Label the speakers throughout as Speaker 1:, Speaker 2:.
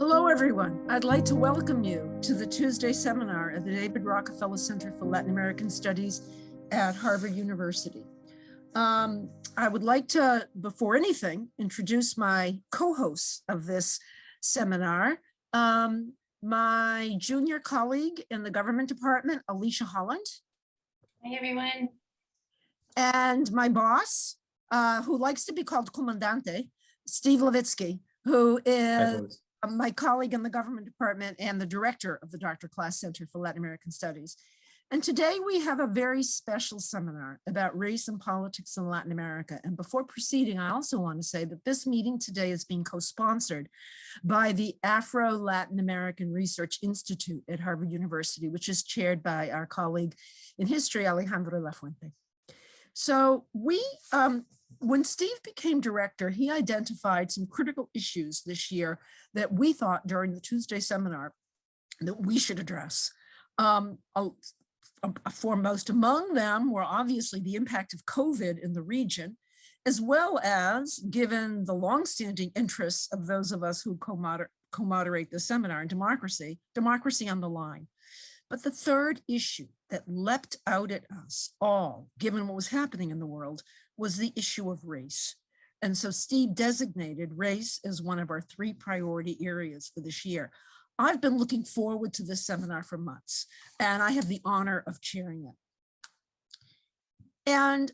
Speaker 1: Hello, everyone. I'd like to welcome you to the Tuesday seminar at the David Rockefeller Center for Latin American Studies at Harvard University. I would like to, before anything, introduce my co-hosts of this seminar. My junior colleague in the government department, Alicia Holland.
Speaker 2: Hi, everyone.
Speaker 1: And my boss, who likes to be called Comandante, Steve Levitsky, who is my colleague in the government department and the director of the Dr. Klass Center for Latin American Studies. And today we have a very special seminar about race and politics in Latin America. And before proceeding, I also want to say that this meeting today is being co-sponsored by the Afro-Latin American Research Institute at Harvard University, which is chaired by our colleague in history, Alejandro Lafuente. So when Steve became director, he identified some critical issues this year that we thought during the Tuesday seminar that we should address. Foremost among them were obviously the impact of COVID in the region, as well as, given the longstanding interests of those of us who co-moderate the seminar, and democracy on the line. But the third issue that leapt out at us all, given what was happening in the world, was the issue of race. And so Steve designated race as one of our 3 priority areas for this year. I've been looking forward to this seminar for months, and I have the honor of chairing it. And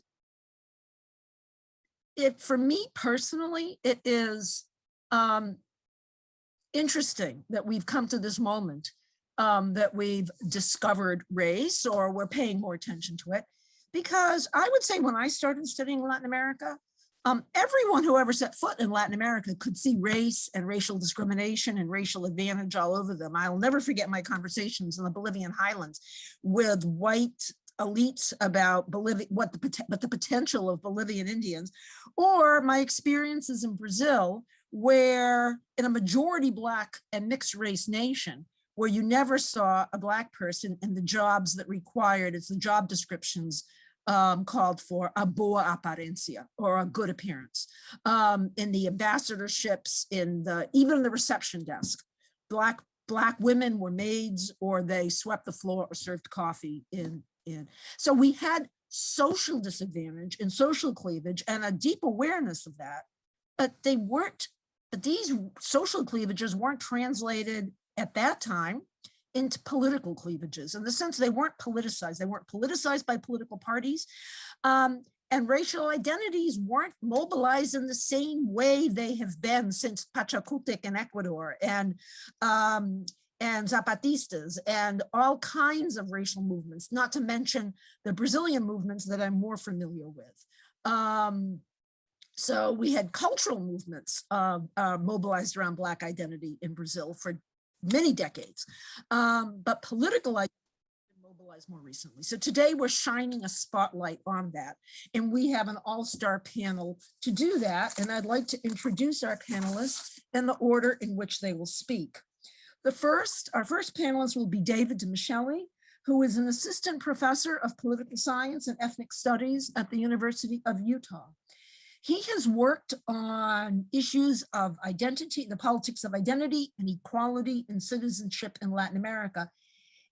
Speaker 1: for me personally, it is interesting that we've come to this moment that we've discovered race, or we're paying more attention to it, because I would say when I started studying Latin America, everyone who ever set foot in Latin America could see race and racial discrimination and racial advantage all over them. I'll never forget my conversations in the Bolivian highlands with white elites about Bolivia, what the potential of Bolivian Indians, or my experiences in Brazil, where in a majority Black and mixed race nation, where you never saw a Black person in the jobs that required, it's the job descriptions called for a boa apariencia, or a good appearance. In the ambassadorships, even the reception desk, Black women were maids, or they swept the floor or served coffee in. So we had social disadvantage and social cleavage and a deep awareness of that, but these social cleavages weren't translated at that time into political cleavages, in the sense they weren't politicized. They weren't politicized by political parties, and racial identities weren't mobilized in the same way they have been since Pachacutec in Ecuador, and Zapatistas, and all kinds of racial movements, not to mention the Brazilian movements that I'm more familiar with. So we had cultural movements mobilized around Black identity in Brazil for many decades, but political identity mobilized more recently. So today we're shining a spotlight on that, and we have an all-star panel to do that. And I'd like to introduce our panelists in the order in which they will speak. Our first panelist will be David DeMicheli, who is an assistant professor of political science and ethnic studies at the University of Utah. He has worked on issues of identity, the politics of identity and equality and citizenship in Latin America.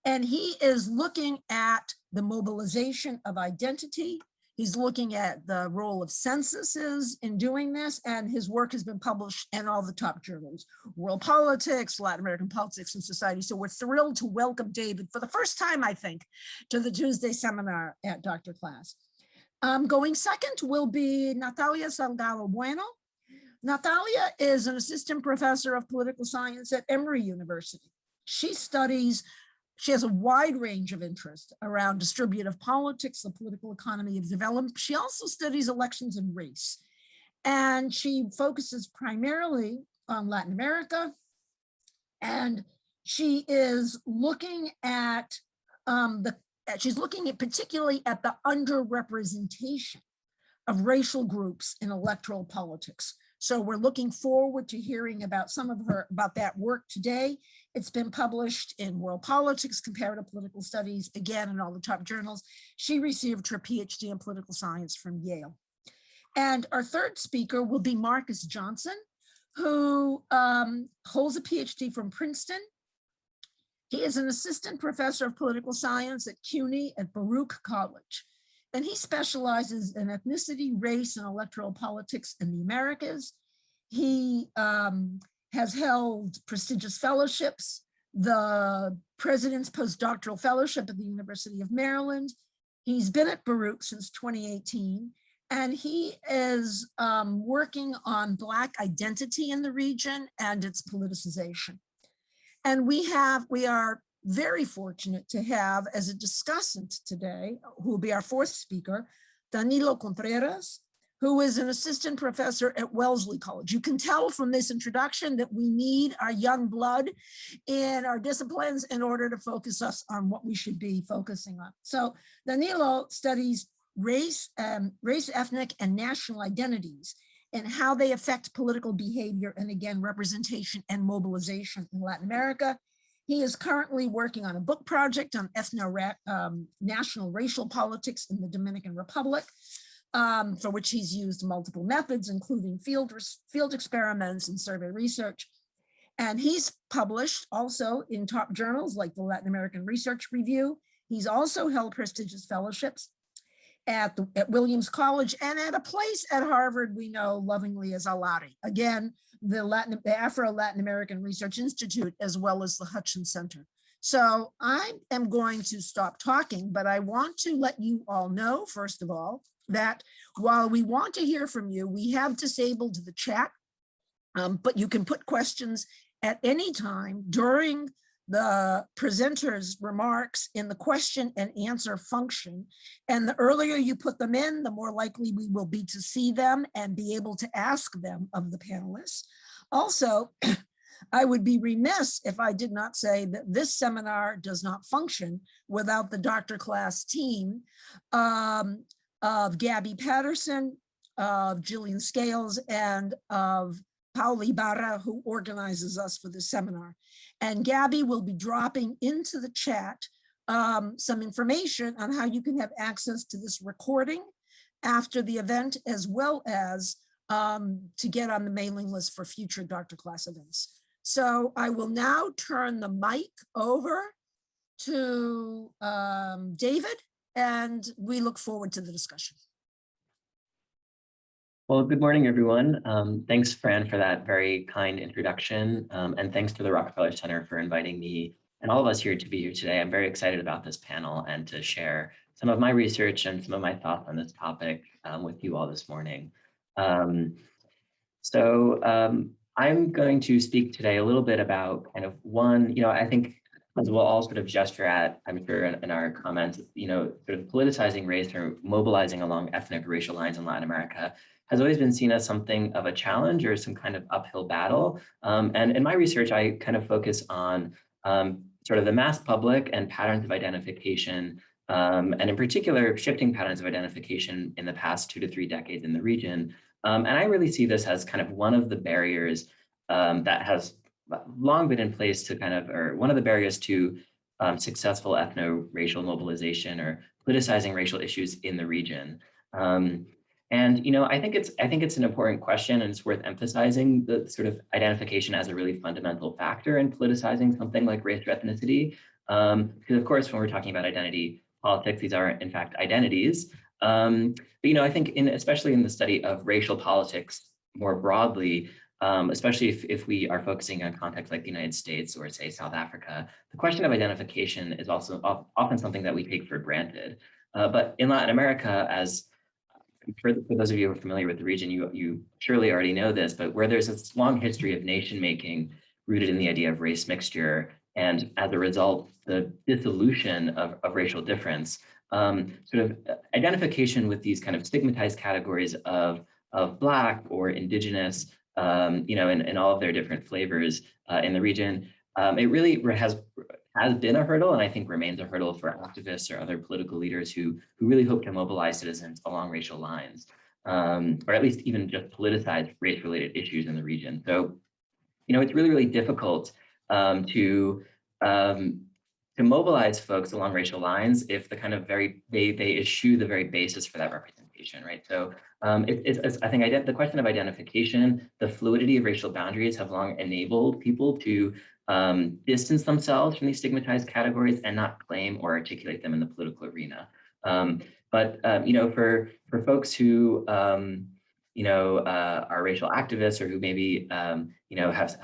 Speaker 1: And he is looking at the mobilization of identity. He's looking at the role of censuses in doing this, and his work has been published in all the top journals, World Politics, Latin American Politics and Society. So we're thrilled to welcome David for the first time, I think, to the Tuesday seminar at Dr. Klass. Going second will be Natalia Salgado Bueno. Natalia is an assistant professor of political science at Emory University. She has a wide range of interests around distributive politics, the political economy of development. She also studies elections and race. And she focuses primarily on Latin America. And she is looking at particularly at the underrepresentation of racial groups in electoral politics. So we're looking forward to hearing about about that work today. It's been published in World Politics, Comparative Political Studies, again, in all the top journals. She received her PhD in political science from Yale. And our third speaker will be Marcus Johnson, who holds a PhD from Princeton. He is an assistant professor of political science at CUNY at Baruch College. And he specializes in ethnicity, race, and electoral politics in the Americas. He has held prestigious fellowships, the President's Postdoctoral Fellowship at the University of Maryland. He's been at Baruch since 2018, and he is working on Black identity in the region and its politicization. And we are very fortunate to have as a discussant today, who will be our fourth speaker, Danilo Contreras, who is an assistant professor at Wellesley College. You can tell from this introduction that we need our young blood in our disciplines in order to focus us on what we should be focusing on. So Danilo studies race, ethnic, and national identities and how they affect political behavior and, again, representation and mobilization in Latin America. He is currently working on a book project on national racial politics in the Dominican Republic, for which he's used multiple methods, including field experiments and survey research. And he's published also in top journals like the Latin American Research Review. He's also held prestigious fellowships at Williams College and at a place at Harvard we know lovingly as ALARI. Again, the Afro-Latin American Research Institute, as well as the Hutchins Center. So I am going to stop talking, but I want to let you all know, first of all, that while we want to hear from you, we have disabled the chat, but you can put questions at any time during the presenter's remarks in the question and answer function. And the earlier you put them in, the more likely we will be to see them and be able to ask them of the panelists. Also, I would be remiss if I did not say that this seminar does not function without the Dr. Class team of Gabby Patterson, of Jillian Scales, and of Paul Ibarra, who organizes us for this seminar. And Gabby will be dropping into the chat some information on how you can have access to this recording after the event, as well as to get on the mailing list for future Dr. Class events. So I will now turn the mic over to David, and we look forward to the discussion.
Speaker 3: Well, good morning, everyone. Thanks, Fran, for that very kind introduction. And thanks to the Rockefeller Center for inviting me and all of us here to be here today. I'm very excited about this panel and to share some of my research and some of my thoughts on this topic with you all this morning. I'm going to speak today a little bit about kind of one, I think as we'll all sort of gesture at, I'm sure in our comments, sort of politicizing race or mobilizing along ethnic or racial lines in Latin America has always been seen as something of a challenge or some kind of uphill battle. And in my research, I kind of focus on sort of the mass public and patterns of identification, and in particular, shifting patterns of identification in the past 2 to 3 decades in the region. And I really see this as kind of one of the barriers that has long been in place to or one of the barriers to successful ethno-racial mobilization or politicizing racial issues in the region. And I think it's an important question, and it's worth emphasizing the sort of identification as a really fundamental factor in politicizing something like race or ethnicity. Because of course, when we're talking about identity politics, these are in fact identities. But I think especially in the study of racial politics more broadly, especially if we are focusing on contexts like the United States or say South Africa, the question of identification is also often something that we take for granted. But in Latin America, as for those of you who are familiar with the region, you surely already know this, but where there's this long history of nation making rooted in the idea of race mixture, and as a result, the dissolution of racial difference, sort of identification with these kind of stigmatized categories of Black or Indigenous, in all of their different flavors in the region, it really has been a hurdle, and I think remains a hurdle for activists or other political leaders who really hope to mobilize citizens along racial lines, or at least even just politicize race-related issues in the region. So, it's really, really difficult to mobilize folks along racial lines if the kind of they eschew the very basis for that representation. identification, right? So I think the question of identification, the fluidity of racial boundaries have long enabled people to distance themselves from these stigmatized categories and not claim or articulate them in the political arena. For folks who are racial activists or who maybe have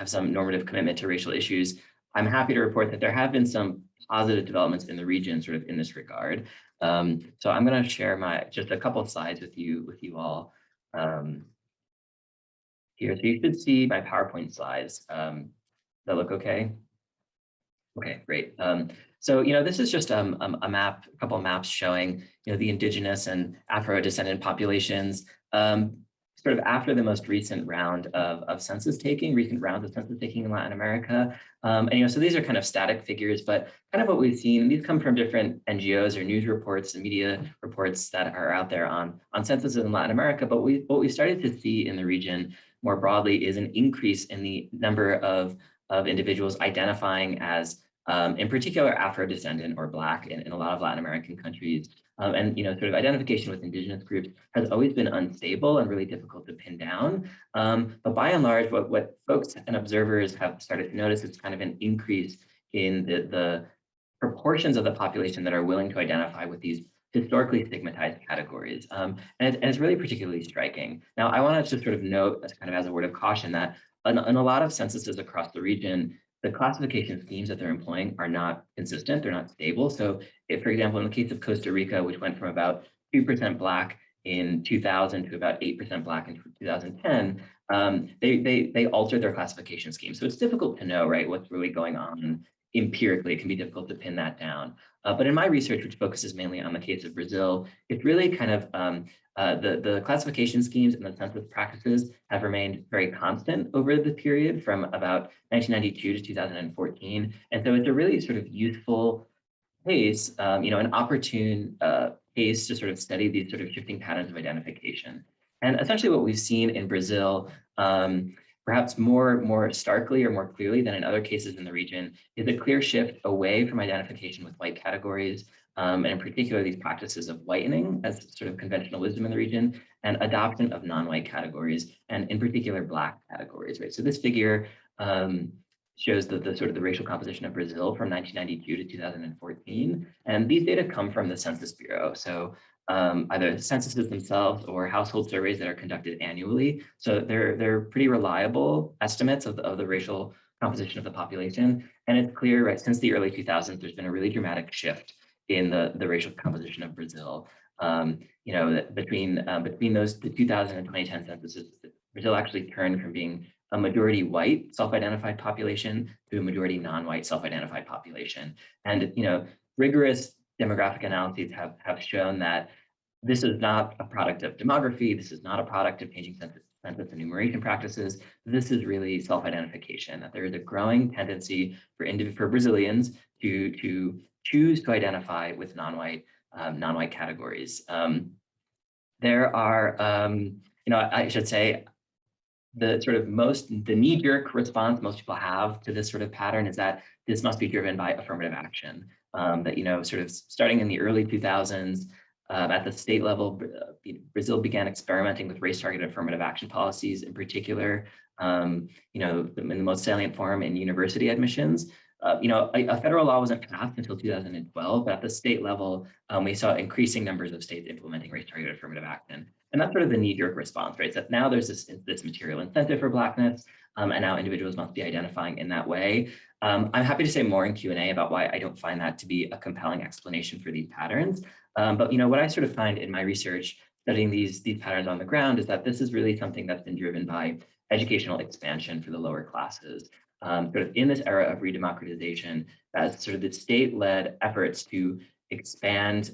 Speaker 3: some normative commitment to racial issues, I'm happy to report that there have been some positive developments in the region sort of in this regard. So I'm going to share just a couple of slides with you all here. So you should see my PowerPoint slides. Does that look okay? Okay, great. So this is just a map, a couple of maps showing the indigenous and Afro-descendant populations sort of after the most recent round of census taking, recent rounds of census taking in Latin America. So these are kind of static figures, but kind of what we've seen, these come from different NGOs or news reports and media reports that are out there on censuses in Latin America. But what we started to see in the region more broadly is an increase in the number of individuals identifying as, in particular, Afro-descendant or Black in a lot of Latin American countries. Sort of identification with indigenous groups has always been unstable and really difficult to pin down. But by and large, what folks and observers have started to notice is kind of an increase in the proportions of the population that are willing to identify with these historically stigmatized categories. And it's really particularly striking. Now, I want to just sort of note as a word of caution that in a lot of censuses across the region, the classification schemes that they're employing are not consistent, they're not stable. So if, for example, in the case of Costa Rica, which went from about 2% Black in 2000 to about 8% Black in 2010, they altered their classification scheme. So it's difficult to know, right, what's really going on empirically. It can be difficult to pin that down. But in my research, which focuses mainly on the case of Brazil, it's really kind of the classification schemes and the census practices have remained very constant over the period from about 1992 to 2014. And so it's a really sort of useful pace, an opportune pace to sort of study these sort of shifting patterns of identification. And essentially what we've seen in Brazil, perhaps more starkly or more clearly than in other cases in the region, is a clear shift away from identification with white categories, and in particular, these practices of whitening as sort of conventional wisdom in the region, and adoption of non-white categories, and in particular, Black categories, right? So this figure shows the sort of the racial composition of Brazil from 1992 to 2014. And these data come from the Census Bureau. So either censuses themselves or household surveys that are conducted annually. So they're pretty reliable estimates of the racial composition of the population. And it's clear, right, since the early 2000s, there's been a really dramatic shift in the racial composition of Brazil. That between those the 2000 and 2010 censuses, Brazil actually turned from being a majority white self-identified population to a majority non-white self-identified population. And rigorous demographic analyses have shown that this is not a product of demography. This is not a product of changing census enumeration practices. This is really self-identification, that there is a growing tendency for Brazilians to choose to identify with non-white categories. There are, I should say, the knee-jerk response most people have to this sort of pattern is that this must be driven by affirmative action. That sort of starting in the early 2000s, at the state level, Brazil began experimenting with race-targeted affirmative action policies, in particular, in the most salient form in university admissions. A federal law wasn't passed until 2012, but at the state level, we saw increasing numbers of states implementing race-targeted affirmative action. And that's sort of the knee-jerk response, right? So now there's this material incentive for Blackness, and now individuals must be identifying in that way. I'm happy to say more in Q&A about why I don't find that to be a compelling explanation for these patterns. But what I sort of find in my research studying these patterns on the ground is that this is really something that's been driven by educational expansion for the lower classes. Sort of in this era of redemocratization, that's sort of the state-led efforts to expand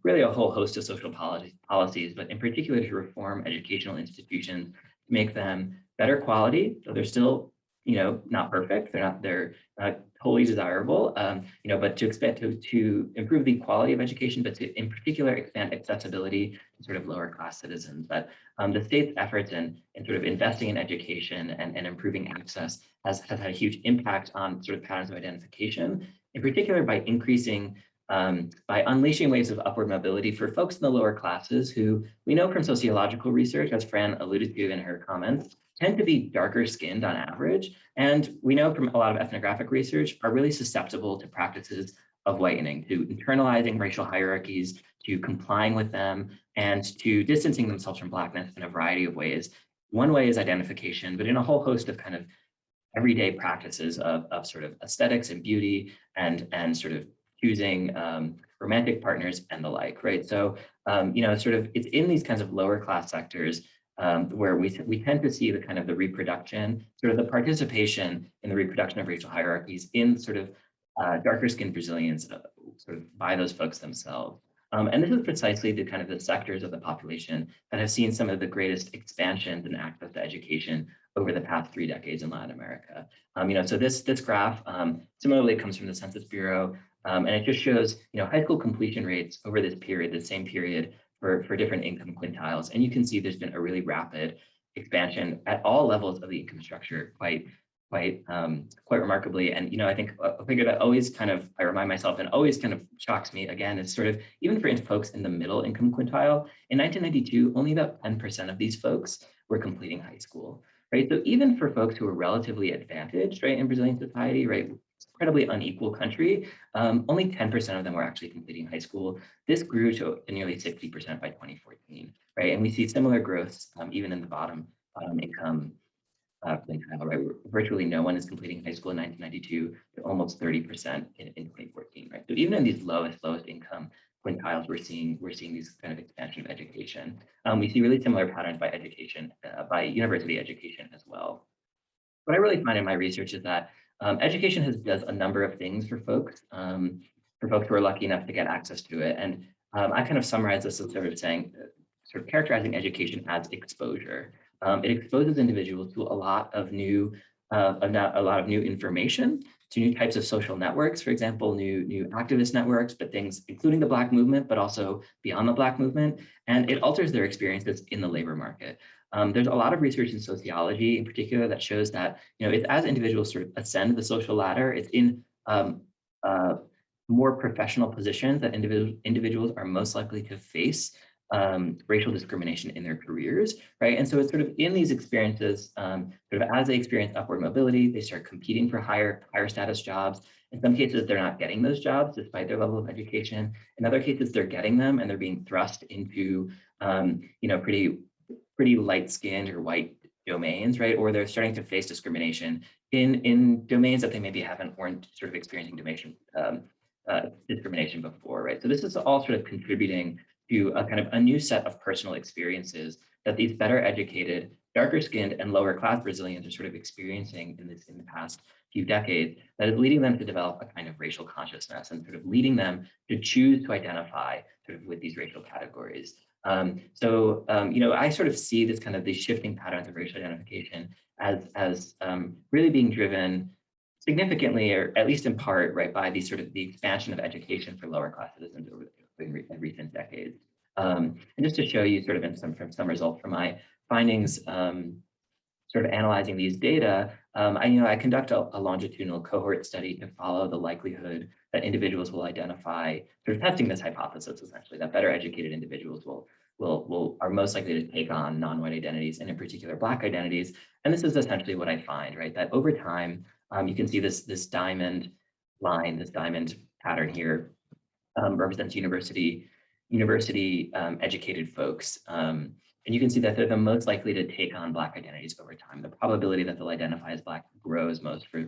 Speaker 3: really a whole host of social policies, but in particular to reform educational institutions, to make them better quality. So they're still, not perfect. They're not wholly desirable, but to expand to improve the quality of education, but to in particular expand accessibility to sort of lower class citizens. But the state's efforts in sort of investing in education and improving access has had a huge impact on sort of patterns of identification, in particular by increasing by unleashing waves of upward mobility for folks in the lower classes who we know from sociological research, as Fran alluded to in her comments, tend to be darker skinned on average. And we know from a lot of ethnographic research are really susceptible to practices of whitening, to internalizing racial hierarchies, to complying with them, and to distancing themselves from Blackness in a variety of ways. One way is identification, but in a whole host of kind of everyday practices of sort of aesthetics and beauty and sort of choosing romantic partners and the like, right? So, sort of it's in these kinds of lower class sectors where we tend to see the kind of the reproduction, sort of the participation in the reproduction of racial hierarchies in sort of darker skinned Brazilians sort of by those folks themselves. And this is precisely the kind of the sectors of the population that have seen some of the greatest expansions in access to education over the past 3 decades in Latin America. So this graph similarly comes from the Census Bureau, and it just shows high school completion rates over this period, the same period for different income quintiles. And you can see there's been a really rapid expansion at all levels of the income structure, quite remarkably. And I think a figure that always kind of I remind myself and always kind of shocks me again is sort of even for folks in the middle income quintile. In 1992, only about 10% of these folks were completing high school, right? So even for folks who are relatively advantaged, right, in Brazilian society, right, incredibly unequal country, only 10% of them were actually completing high school. This grew to nearly 60% by 2014, right? And we see similar growth even in the bottom income quintile, right? Virtually no one is completing high school in 1992 to almost 30% in 2014, right? So even in these lowest income quintiles, we're seeing these kind of expansion of education. We see really similar patterns by education, by university education as well. What I really find in my research is that education does a number of things for folks who are lucky enough to get access to it. And I kind of summarize this as sort of characterizing education as exposure. It exposes individuals to a lot of new information, to new types of social networks, for example, new activist networks, but things including the Black movement, but also beyond the Black movement, and it alters their experiences in the labor market. There's a lot of research in sociology in particular that shows that, it's as individuals sort of ascend the social ladder, it's in more professional positions that individuals are most likely to face racial discrimination in their careers, right? And so it's sort of in these experiences, sort of as they experience upward mobility, they start competing for higher status jobs. In some cases, they're not getting those jobs despite their level of education. In other cases, they're getting them and they're being thrust into, pretty light-skinned or white domains, right? Or they're starting to face discrimination in domains that they maybe weren't sort of experiencing discrimination before, right? So this is all sort of contributing to a kind of a new set of personal experiences that these better educated, darker skinned and lower class Brazilians are sort of experiencing in the past few decades that is leading them to develop a kind of racial consciousness and sort of leading them to choose to identify sort of with these racial categories. I sort of see this kind of these shifting patterns of racial identification as really being driven significantly, or at least in part, right, by the expansion of education for lower class citizens in recent decades. And just to show you sort of some results from my findings, sort of analyzing these data, I conduct a longitudinal cohort study to follow the likelihood that individuals will identify, sort of testing this hypothesis essentially, that better educated individuals are most likely to take on non-white identities and in particular Black identities. And this is essentially what I find, right? That over time, you can see this diamond line, this diamond pattern here represents university educated folks. And you can see that they're the most likely to take on Black identities over time. The probability that they'll identify as Black grows most for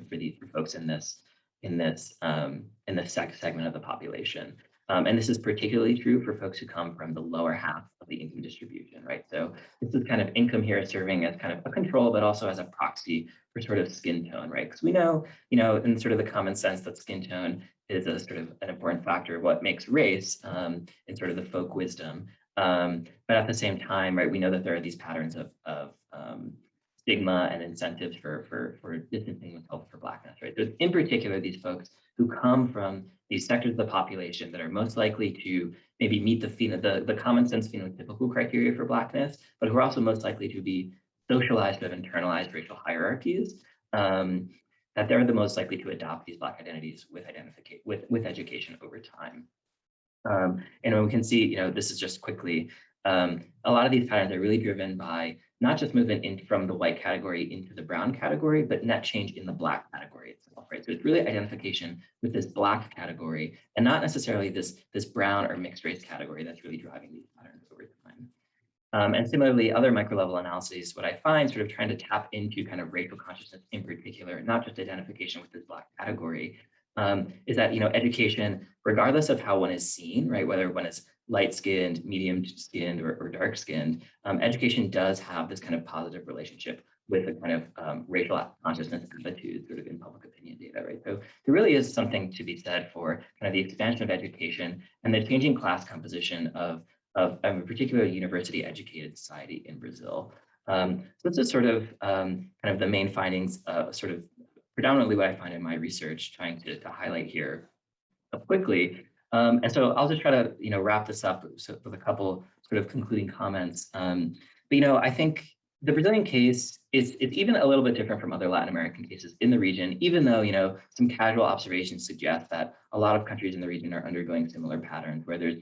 Speaker 3: folks in this segment of the population. And this is particularly true for folks who come from the lower half of the income distribution, right? So this is kind of income here serving as kind of a control, but also as a proxy for sort of skin tone, right? Because we know, in sort of the common sense that skin tone is a sort of an important factor of what makes race in sort of the folk wisdom. But at the same time, right, we know that there are these patterns of stigma and incentives for distancing themselves for Blackness, right? There's in particular these folks who come from these sectors of the population that are most likely to maybe meet the common sense phenotypical criteria for Blackness, but who are also most likely to be socialized, to have internalized racial hierarchies. that they're the most likely to adopt these Black identities with education over time. And when we can see, this is just quickly, a lot of these patterns are really driven by not just movement from the white category into the brown category, but net change in the Black category itself, right? So it's really identification with this Black category and not necessarily this brown or mixed race category that's really driving these patterns over time. And similarly, other micro-level analyses, what I find sort of trying to tap into kind of racial consciousness in particular, not just identification with this Black category, is that, education, regardless of how one is seen, right, whether one is light-skinned, medium-skinned, or dark-skinned, education does have this kind of positive relationship with a kind of racial consciousness attitude sort of in public opinion data, right? So there really is something to be said for kind of the expansion of education and the changing class composition of a particular university-educated society in Brazil. So this is sort of kind of the main findings, sort of predominantly what I find in my research, trying to highlight here quickly. And so I'll just try to wrap this up with a couple sort of concluding comments. But I think the Brazilian case is even a little bit different from other Latin American cases in the region, even though some casual observations suggest that a lot of countries in the region are undergoing similar patterns where there's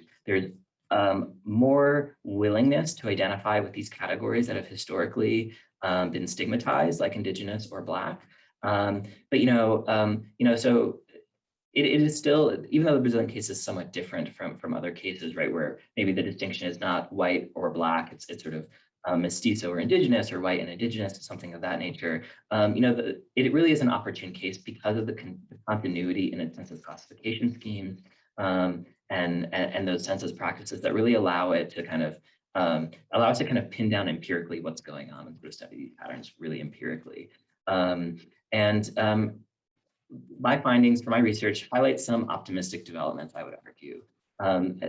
Speaker 3: more willingness to identify with these categories that have historically been stigmatized, like Indigenous or Black. So it is still, even though the Brazilian case is somewhat different from other cases, right, where maybe the distinction is not white or Black, it's sort of mestizo or Indigenous, or white and Indigenous, something of that nature. It really is an opportune case because of the continuity in its census classification schemes, and those census practices that really allow it to kind of pin down empirically what's going on and sort of study these patterns really empirically. My findings for my research highlight some optimistic developments, I would argue. One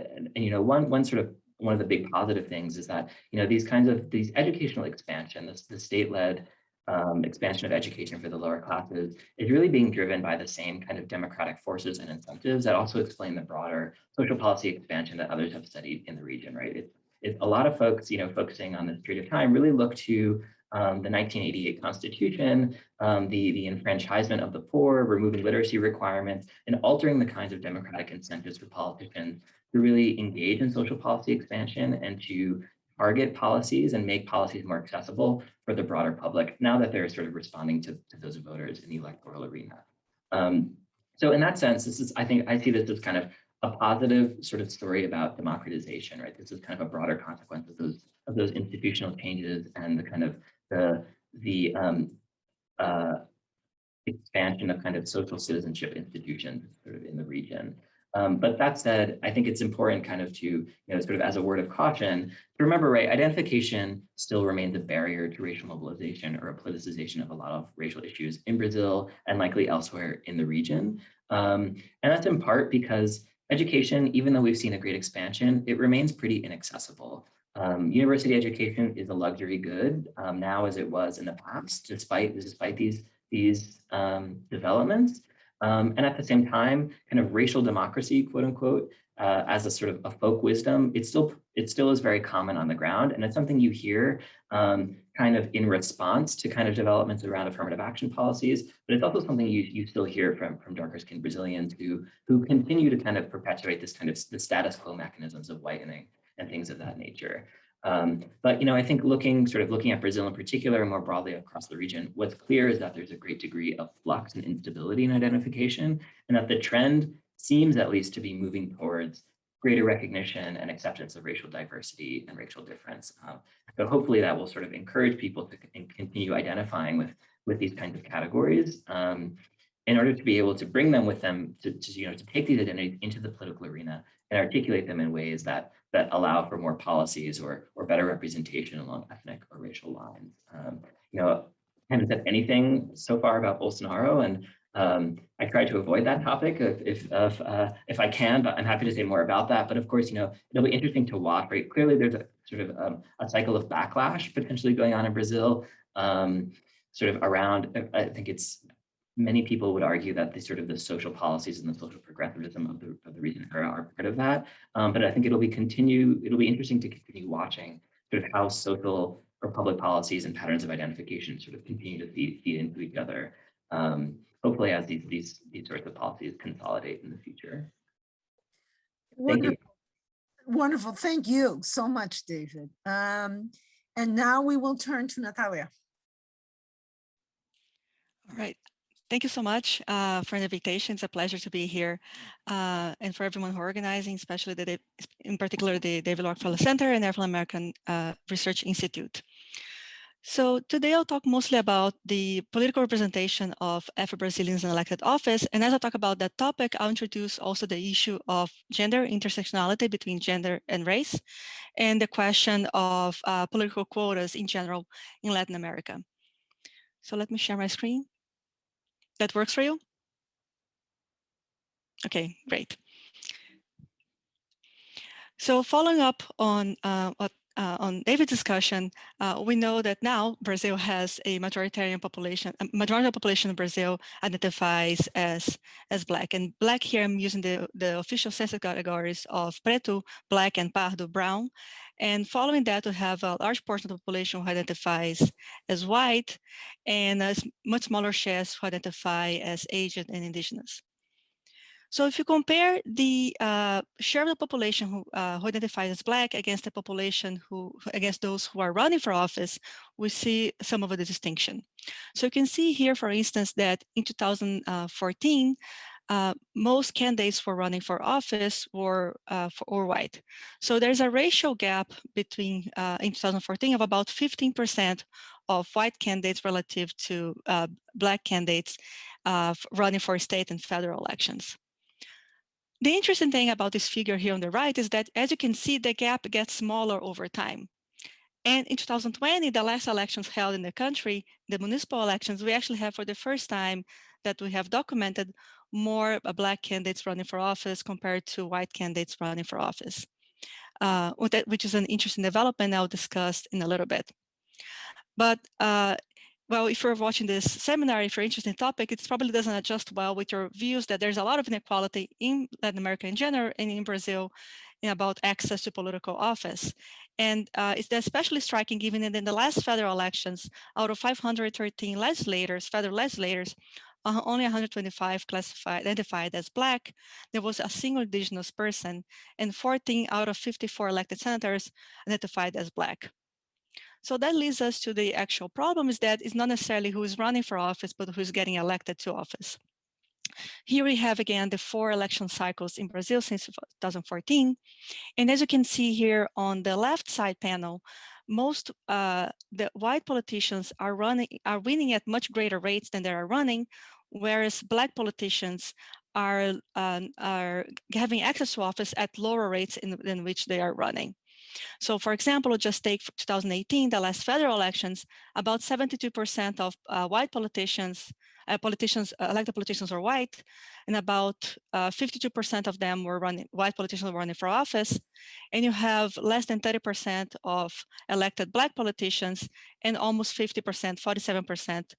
Speaker 3: of the big positive things is that these educational expansion, the state-led expansion of education for the lower classes is really being driven by the same kind of democratic forces and incentives that also explain the broader social policy expansion that others have studied in the region, right? It's a lot of folks, focusing on this period of time, really look to the 1988 Constitution, the enfranchisement of the poor, removing literacy requirements, and altering the kinds of democratic incentives for politicians to really engage in social policy expansion and to target policies and make policies more accessible for the broader public now that they're sort of responding to those voters in the electoral arena. So in that sense, I see this as kind of a positive sort of story about democratization, right? This is kind of a broader consequence of those institutional changes and the kind of the expansion of kind of social citizenship institutions sort of in the region. But that said, I think it's important kind of to, sort of as a word of caution, to remember, right, identification still remains a barrier to racial mobilization or a politicization of a lot of racial issues in Brazil and likely elsewhere in the region. And that's in part because education, even though we've seen a great expansion, it remains pretty inaccessible. University education is a luxury good now as it was in the past, despite these developments. And at the same time, kind of racial democracy, quote unquote, as a sort of a folk wisdom, it still is very common on the ground. And it's something you hear kind of in response to kind of developments around affirmative action policies, but it's also something you still hear from darker skinned Brazilians who continue to kind of perpetuate this kind of the status quo mechanisms of whitening and things of that nature. But I think looking at Brazil in particular, and more broadly across the region, what's clear is that there's a great degree of flux and instability in identification, and that the trend seems at least to be moving towards greater recognition and acceptance of racial diversity and racial difference. So hopefully that will sort of encourage people to continue identifying with these kinds of categories in order to be able to bring them with them to take these identities into the political arena and articulate them in ways that allow for more policies or better representation along ethnic or racial lines. I haven't said anything so far about Bolsonaro, and I try to avoid that topic if I can, but I'm happy to say more about that. But of course, it'll be interesting to watch, right? Clearly, there's a sort of a cycle of backlash potentially going on in Brazil, sort of around, I think many people would argue that the social policies and the social progressivism of the recent era are part of that. But I think it'll be interesting to continue watching sort of how social or public policies and patterns of identification sort of continue to feed into each other. hopefully as these sorts of policies consolidate in the future. Thank
Speaker 1: Wonderful.
Speaker 3: you.
Speaker 1: Wonderful. Thank you so much, David. And now we will turn to Natalia.
Speaker 4: All right. Thank you so much for the invitation. It's a pleasure to be here. And for everyone who are organizing, especially in particular the David Rockefeller Center and Afro-American Research Institute. So today I'll talk mostly about the political representation of Afro-Brazilians in elected office. And as I talk about that topic, I'll introduce also the issue of gender intersectionality between gender and race, and the question of political quotas in general in Latin America. So let me share my screen. That works for you? Okay, great. So following up on David's discussion, we know that now Brazil has a majoritarian population. A majority of the population in Brazil identifies as Black. And Black here, I'm using the official census categories of Preto, Black, and Pardo, Brown. And following that, we have a large portion of the population who identifies as White, and a much smaller shares who identify as Asian and Indigenous. So if you compare the share of the population who identifies as Black against the population against those who are running for office, we see some of the distinction. So you can see here, for instance, that in 2014, most candidates for running for office were white. So there's a racial gap between in 2014 of about 15% of white candidates relative to Black candidates running for state and federal elections. The interesting thing about this figure here on the right is that, as you can see, the gap gets smaller over time. And in 2020, the last elections held in the country, the municipal elections, we actually have for the first time that we have documented more Black candidates running for office compared to white candidates running for office, which is an interesting development I'll discuss in a little bit. But well, if you're watching this seminar, if you're interested in the topic, it probably doesn't adjust well with your views that there's a lot of inequality in Latin America in general and in Brazil about access to political office. And it's especially striking given that in the last federal elections, out of 513 legislators, federal legislators, only 125 identified as Black. There was a single Indigenous person, and 14 out of 54 elected senators identified as Black. So that leads us to the actual problem, is that it's not necessarily who is running for office, but who's getting elected to office. Here we have, again, the 4 election cycles in Brazil since 2014. And as you can see here on the left side panel, most the white politicians are winning at much greater rates than they are running, whereas Black politicians are having access to office at lower rates in which they are running. So for example, just take 2018, the last federal elections, about 72% of white politicians, elected politicians are white, and about 52% of them were white politicians were running for office. And you have less than 30% of elected Black politicians and almost 50%, 47%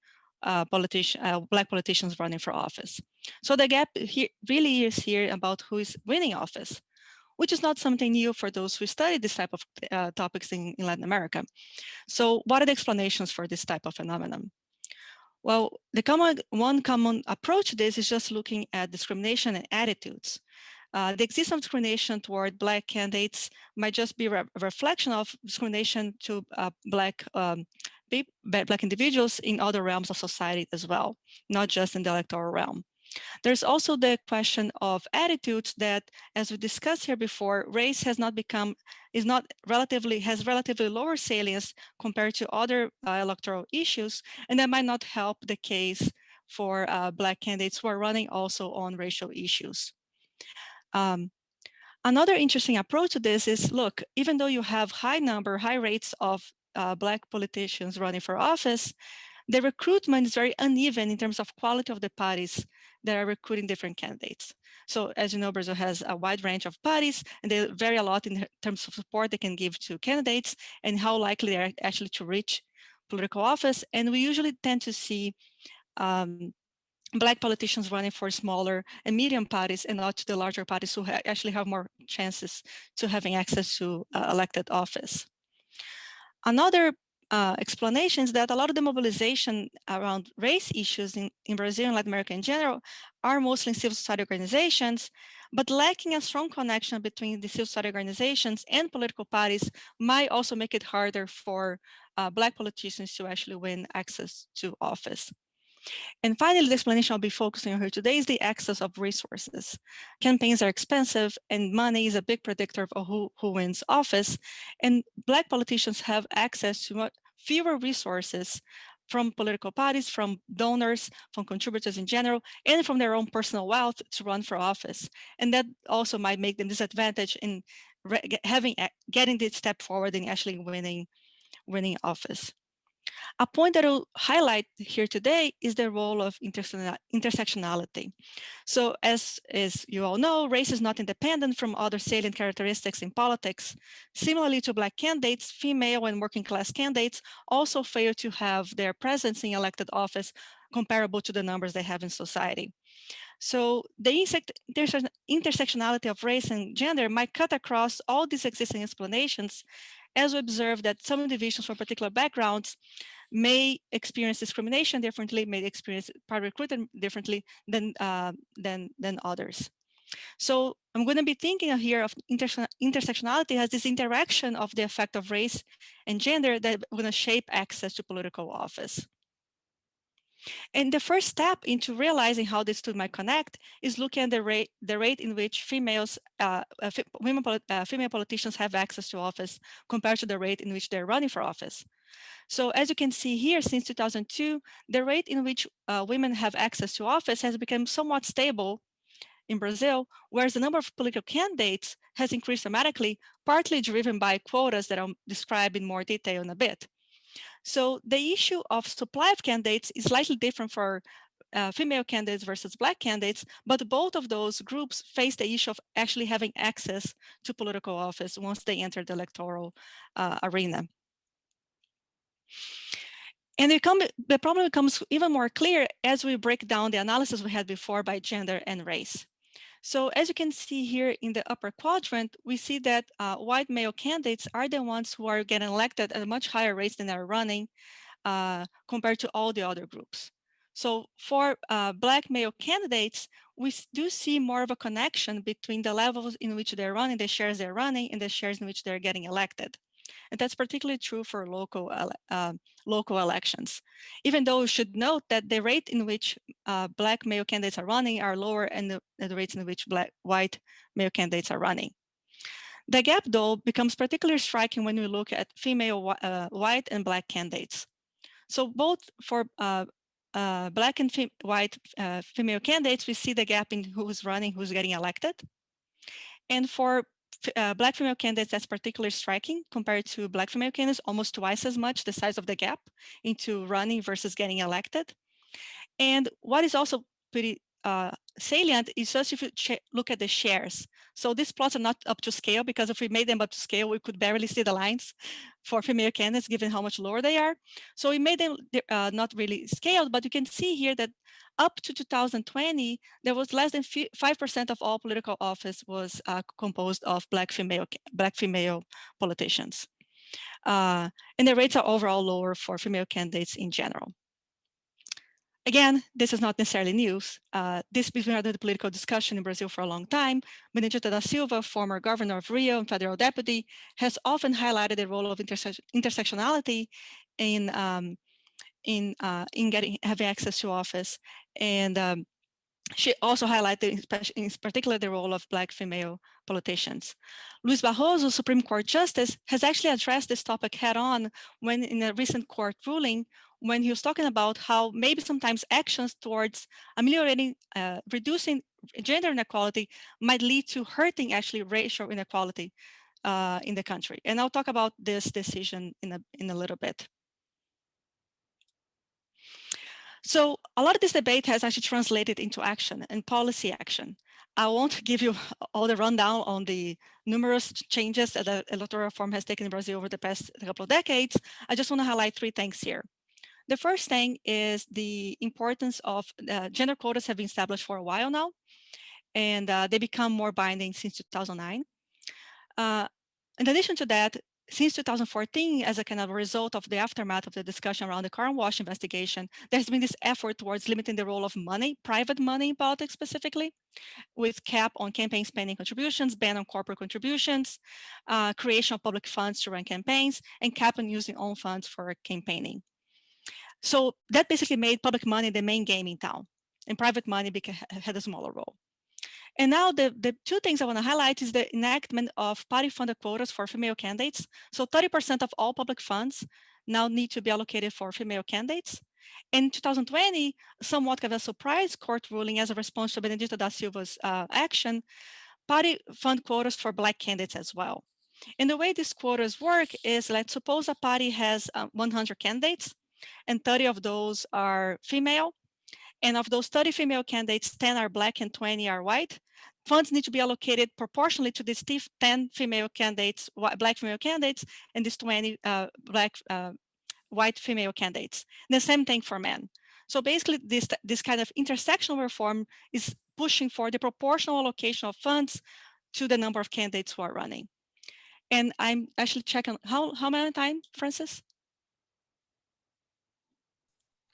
Speaker 4: Black politicians running for office. So the gap here really is here about who is winning office, which is not something new for those who study this type of topics in Latin America. So what are the explanations for this type of phenomenon? Well, one common approach to this is just looking at discrimination and attitudes. The existence of discrimination toward Black candidates might just be a reflection of discrimination to Black individuals in other realms of society as well, not just in the electoral realm. There's also the question of attitudes that, as we discussed here before, race has relatively lower salience compared to other electoral issues, and that might not help the case for Black candidates who are running also on racial issues. Another interesting approach to this is, look, even though you have high rates of Black politicians running for office, the recruitment is very uneven in terms of quality of the parties that are recruiting different candidates. So as you know, Brazil has a wide range of parties, and they vary a lot in terms of support they can give to candidates and how likely they are actually to reach political office. And we usually tend to see Black politicians running for smaller and medium parties and not to the larger parties who actually have more chances to having access to elected office. Another explanations that a lot of the mobilization around race issues in Brazil and Latin America in general are mostly in civil society organizations, but lacking a strong connection between the civil society organizations and political parties might also make it harder for Black politicians to actually win access to office. And finally, the explanation I'll be focusing on here today is the access of resources. Campaigns are expensive and money is a big predictor of who wins office. And Black politicians have access to fewer resources from political parties, from donors, from contributors in general, and from their own personal wealth to run for office. And that also might make them disadvantaged in getting this step forward in actually winning office. A point that I'll highlight here today is the role of intersectionality. So as you all know, race is not independent from other salient characteristics in politics. Similarly to Black candidates, female and working class candidates also fail to have their presence in elected office comparable to the numbers they have in society. So the intersectionality of race and gender might cut across all these existing explanations, as we observe that some individuals from particular backgrounds may experience discrimination differently, may experience party recruitment differently than others. So I'm going to be thinking here of intersectionality as this interaction of the effect of race and gender that are going to shape access to political office. And the first step into realizing how these two might connect is looking at the rate in which female politicians have access to office compared to the rate in which they're running for office. So as you can see here, since 2002, the rate in which women have access to office has become somewhat stable in Brazil, whereas the number of political candidates has increased dramatically, partly driven by quotas that I'll describe in more detail in a bit. So the issue of supply of candidates is slightly different for female candidates versus Black candidates, but both of those groups face the issue of actually having access to political office once they enter the electoral arena. And the problem becomes even more clear as we break down the analysis we had before by gender and race. So as you can see here in the upper quadrant, we see that white male candidates are the ones who are getting elected at a much higher rate than are running compared to all the other groups. So for Black male candidates, we do see more of a connection between the levels in which they're running, the shares they're running, and the shares in which they're getting elected. And that's particularly true for local elections. Even though we should note that the rate in which Black male candidates are running are lower than the rates in which white male candidates are running. The gap, though, becomes particularly striking when we look at female white and Black candidates. So both for Black and white female candidates, we see the gap in who's running, who's getting elected. And for Black female candidates, that's particularly striking compared to Black female candidates, almost twice as much the size of the gap into running versus getting elected. And what is also pretty salient is just if you look at the shares. So these plots are not up to scale, because if we made them up to scale, we could barely see the lines for female candidates given how much lower they are. So we made them not really scaled, but you can see here that up to 2020, there was less than 5% of all political office was composed of Black female politicians. And the rates are overall lower for female candidates in general. Again, this is not necessarily news. This has been under the political discussion in Brazil for a long time. Benedito da Silva, former governor of Rio and federal deputy, has often highlighted the role of intersectionality in having access to office. And she also highlighted in particular the role of Black female politicians. Luis Barroso, Supreme Court Justice, has actually addressed this topic head on when in a recent court ruling, when he was talking about how maybe sometimes actions towards ameliorating, reducing gender inequality might lead to hurting actually racial inequality in the country. And I'll talk about this decision in a little bit. So a lot of this debate has actually translated into action and policy action. I won't give you all the rundown on the numerous changes that the electoral reform has taken in Brazil over the past couple of decades. I just want to highlight three things here. The first thing is the importance of gender quotas have been established for a while now, and they become more binding since 2009. In addition to that, since 2014, as a kind of result of the aftermath of the discussion around the Karen Walsh investigation, there's been this effort towards limiting the role of money, private money in politics specifically, with cap on campaign spending contributions, ban on corporate contributions, creation of public funds to run campaigns, and cap on using own funds for campaigning. So that basically made public money the main game in town, and private money had a smaller role. And now the two things I want to highlight is the enactment of party-funded quotas for female candidates. So 30% of all public funds now need to be allocated for female candidates. In 2020, somewhat of a surprise court ruling as a response to Benedito da Silva's action, party fund quotas for Black candidates as well. And the way these quotas work is, let's suppose a party has 100 candidates, and 30 of those are female. And of those 30 female candidates, 10 are Black and 20 are white. Funds need to be allocated proportionally to these 10 female candidates, Black female candidates, and these 20 white female candidates. And the same thing for men. So basically, this kind of intersectional reform is pushing for the proportional allocation of funds to the number of candidates who are running. And I'm actually checking how many time, Francis?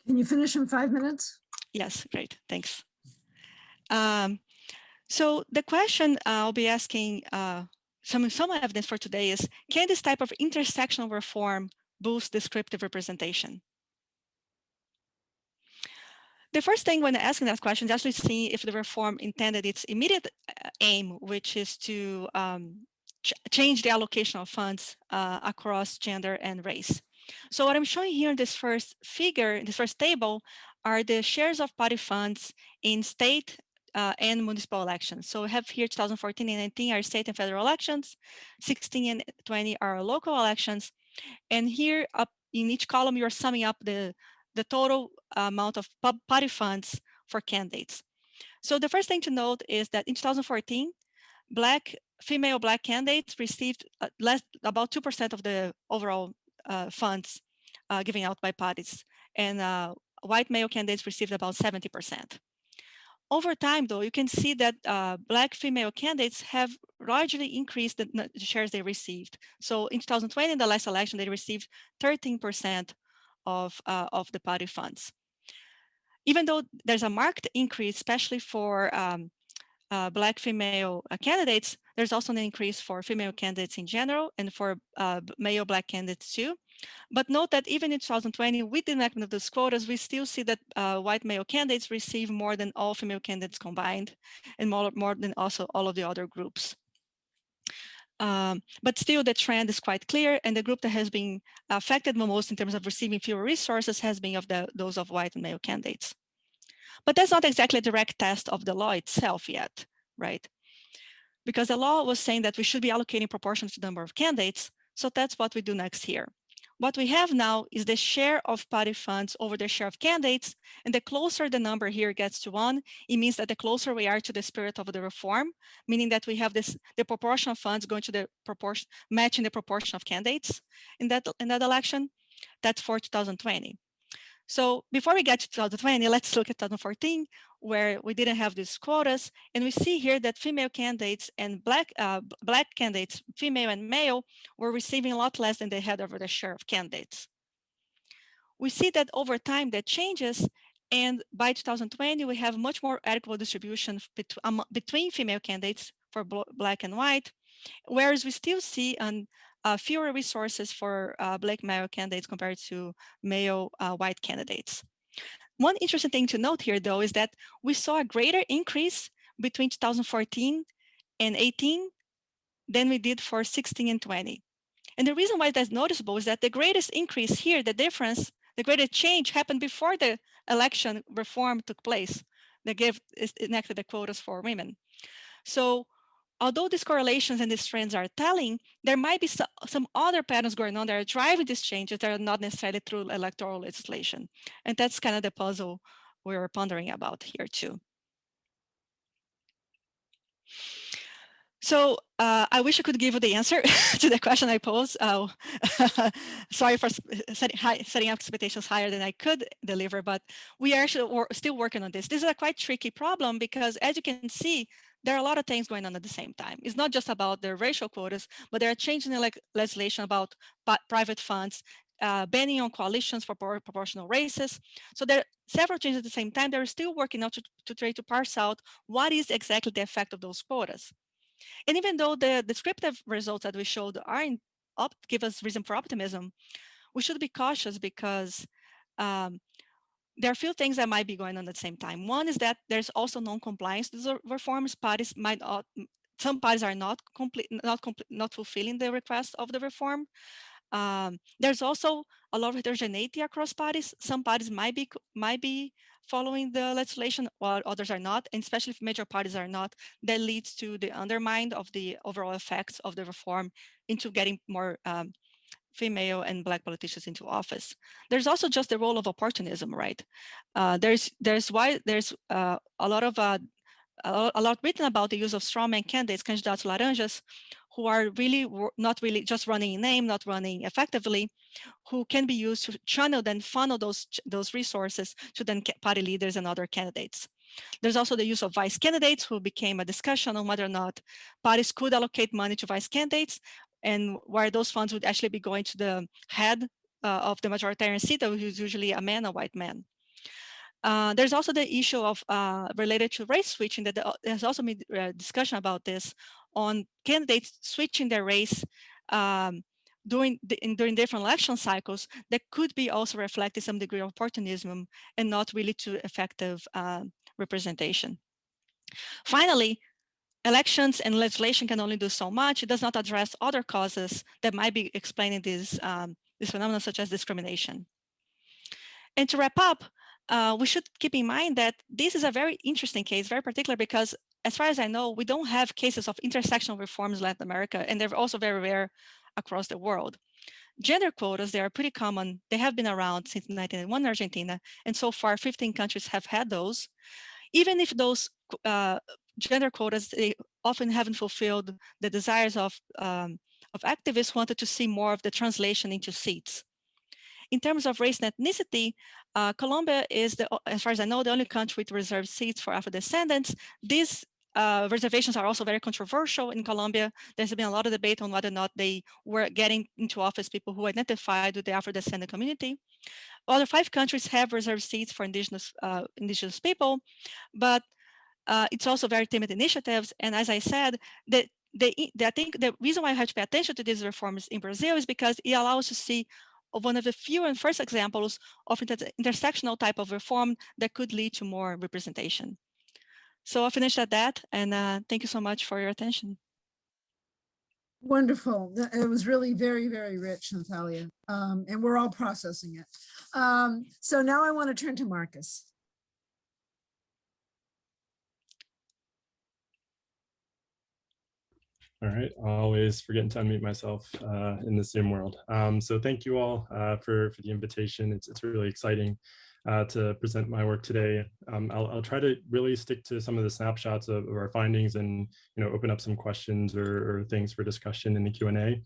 Speaker 1: Can you finish in 5 minutes?
Speaker 4: Yes, great, thanks. So the question I'll be asking some evidence for today is, can this type of intersectional reform boost descriptive representation? The first thing when asking that question is actually seeing if the reform intended its immediate aim, which is to change the allocation of funds across gender and race. So what I'm showing here in this first figure, in this first table, are the shares of party funds in state and municipal elections. So we have here 2014 and 19 are state and federal elections, 16 and 20 are local elections. And here up in each column, you're summing up the total amount of party funds for candidates. So the first thing to note is that in 2014, female Black candidates received about 2% of the overall funds given out by parties, and white male candidates received about 70%. Over time, though, you can see that Black female candidates have largely increased the shares they received. So in 2020, in the last election, they received 13% of the party funds. Even though there's a marked increase, especially for Black female candidates, there's also an increase for female candidates in general and for male Black candidates too. But note that even in 2020, with the enactment of those quotas, we still see that white male candidates receive more than all female candidates combined, and more than also all of the other groups. But still, the trend is quite clear, and the group that has been affected the most in terms of receiving fewer resources has been those of white and male candidates. But that's not exactly a direct test of the law itself yet, right? Because the law was saying that we should be allocating proportions to the number of candidates, so that's what we do next here. What we have now is the share of party funds over the share of candidates, and the closer the number here gets to 1, it means that the closer we are to the spirit of the reform, meaning that we have the proportion of funds going to the proportion, matching the proportion of candidates in that election. That's for 2020. So before we get to 2020, let's look at 2014, where we didn't have these quotas, and we see here that female candidates and Black candidates, female and male, were receiving a lot less than they had over the share of candidates. We see that over time that changes, and by 2020, we have much more equitable distribution between female candidates for Black and white, whereas we still see fewer resources for Black male candidates compared to male white candidates. One interesting thing to note here, though, is that we saw a greater increase between 2014 and 18 than we did for 16 and 20. And the reason why that's noticeable is that the greatest increase here, the difference, the greatest change happened before the election reform took place that enacted the quotas for women. So although these correlations and these trends are telling, there might be some other patterns going on that are driving these changes that are not necessarily through electoral legislation. And that's kind of the puzzle we're pondering about here too. So I wish I could give you the answer to the question I posed. Sorry for setting up expectations higher than I could deliver, but we are actually still working on this. This is a quite tricky problem because, as you can see, there are a lot of things going on at the same time. It's not just about the racial quotas, but there are changes in legislation about private funds, banning on coalitions for proportional races. So there are several changes at the same time. They're still working out to try to parse out what is exactly the effect of those quotas. And even though the descriptive results that we showed give us reason for optimism, we should be cautious because there are a few things that might be going on at the same time. One is that there's also non-compliance to the reforms. Parties might not, some parties are not fulfilling the request of the reform. There's also a lot of heterogeneity across parties. Some parties might be following the legislation, while others are not, and especially if major parties are not, that leads to the undermine of the overall effects of the reform into getting more female and Black politicians into office. There's also just the role of opportunism, right? There's a lot written about the use of strawman candidates, candidatos laranjas, who are really not really just running in name, not running effectively, who can be used to channel, then funnel those resources to then party leaders and other candidates. There's also the use of vice candidates, who became a discussion on whether or not parties could allocate money to vice candidates, and where those funds would actually be going to the head of the majoritarian seat, who's usually a white man. There's also the issue of related to race switching, that there's also been discussion about this on candidates switching their race during different election cycles that could be also reflecting some degree of opportunism and not really to effective representation. Finally, elections and legislation can only do so much. It does not address other causes that might be explaining this phenomenon, such as discrimination. And to wrap up, we should keep in mind that this is a very interesting case, very particular, because as far as I know, we don't have cases of intersectional reforms in Latin America, and they're also very rare across the world. Gender quotas, they are pretty common. They have been around since 1991 in Argentina, and so far 15 countries have had those. Even if those gender quotas, they often haven't fulfilled the desires of activists who wanted to see more of the translation into seats. In terms of race and ethnicity, Colombia is, as far as I know, the only country with reserved seats for Afro-descendants. These reservations are also very controversial in Colombia. There's been a lot of debate on whether or not they were getting into office people who identified with the Afro-descendant community. Other 5 countries have reserved seats for indigenous people, but it's also very timid initiatives. And as I said, I think the reason why I have to pay attention to these reforms in Brazil is because it allows us to see one of the few and first examples of intersectional type of reform that could lead to more representation. So I'll finish at that, and thank you so much for your attention.
Speaker 1: Wonderful. It was really very, very rich, Natalia, and we're all processing it. So now I want to turn to Marcus.
Speaker 5: All right, I always forgetting to unmute myself in the Zoom world. So thank you all for the invitation. It's really exciting to present my work today. I'll try to really stick to some of the snapshots of our findings and open up some questions or things for discussion in the Q&A.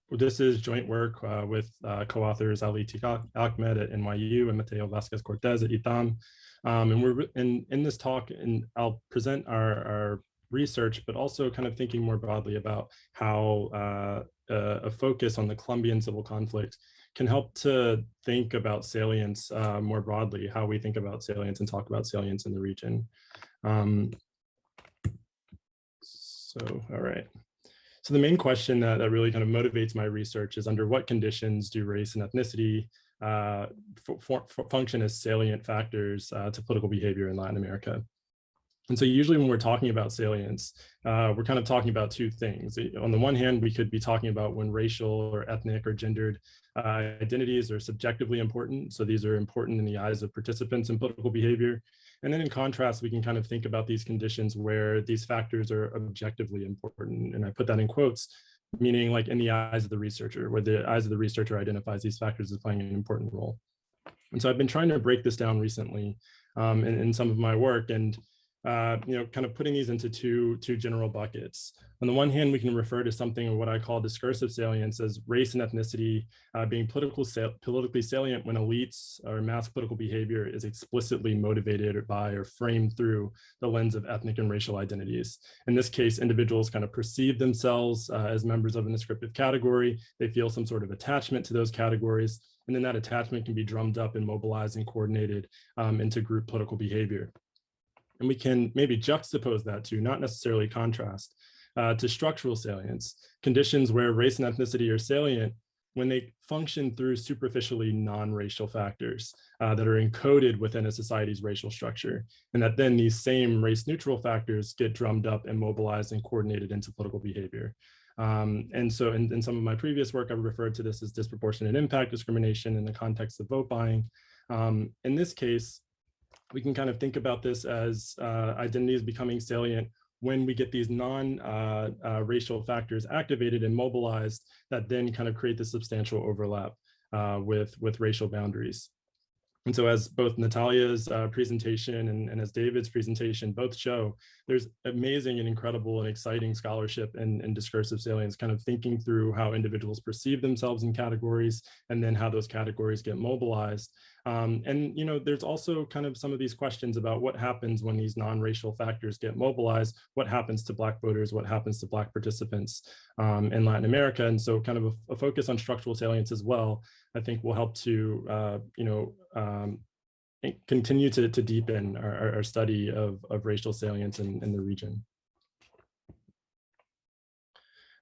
Speaker 5: This is joint work with co-authors Ali Atiq Ahmed at NYU and Mateo Vasquez Cortez at ITAM. And we're in this talk, and I'll present our research, but also kind of thinking more broadly about how a focus on the Colombian civil conflict can help to think about salience more broadly, how we think about salience and talk about salience in the region. All right. So the main question that really kind of motivates my research is, under what conditions do race and ethnicity function as salient factors to political behavior in Latin America? And so usually when we're talking about salience, we're kind of talking about 2 things. On the one hand, we could be talking about when racial or ethnic or gendered identities are subjectively important. So these are important in the eyes of participants in political behavior. And then in contrast, we can kind of think about these conditions where these factors are objectively important. And I put that in quotes, meaning like in the eyes of the researcher, where the eyes of the researcher identifies these factors as playing an important role. And so I've been trying to break this down recently in some of my work. And kind of putting these into two general buckets. On the one hand, we can refer to something of what I call discursive salience as race and ethnicity being politically salient when elites or mass political behavior is explicitly motivated by or framed through the lens of ethnic and racial identities. In this case, individuals kind of perceive themselves as members of an descriptive category. They feel some sort of attachment to those categories, and then that attachment can be drummed up and mobilized and coordinated into group political behavior. And we can maybe juxtapose that to, not necessarily contrast, to structural salience, conditions where race and ethnicity are salient when they function through superficially non-racial factors that are encoded within a society's racial structure, and that then these same race-neutral factors get drummed up and mobilized and coordinated into political behavior. And so in some of my previous work, I've referred to this as disproportionate impact discrimination in the context of vote buying. In this case, we can kind of think about this as identities becoming salient when we get these non-racial factors activated and mobilized that then kind of create the substantial overlap with racial boundaries. And so as both Natalia's presentation and as David's presentation both show, there's amazing and incredible and exciting scholarship and discursive salience, kind of thinking through how individuals perceive themselves in categories and then how those categories get mobilized. And there's also kind of some of these questions about what happens when these non-racial factors get mobilized, what happens to Black voters, what happens to Black participants in Latin America. And so kind of a focus on structural salience as well, I think will help to, continue to deepen our study of racial salience in the region.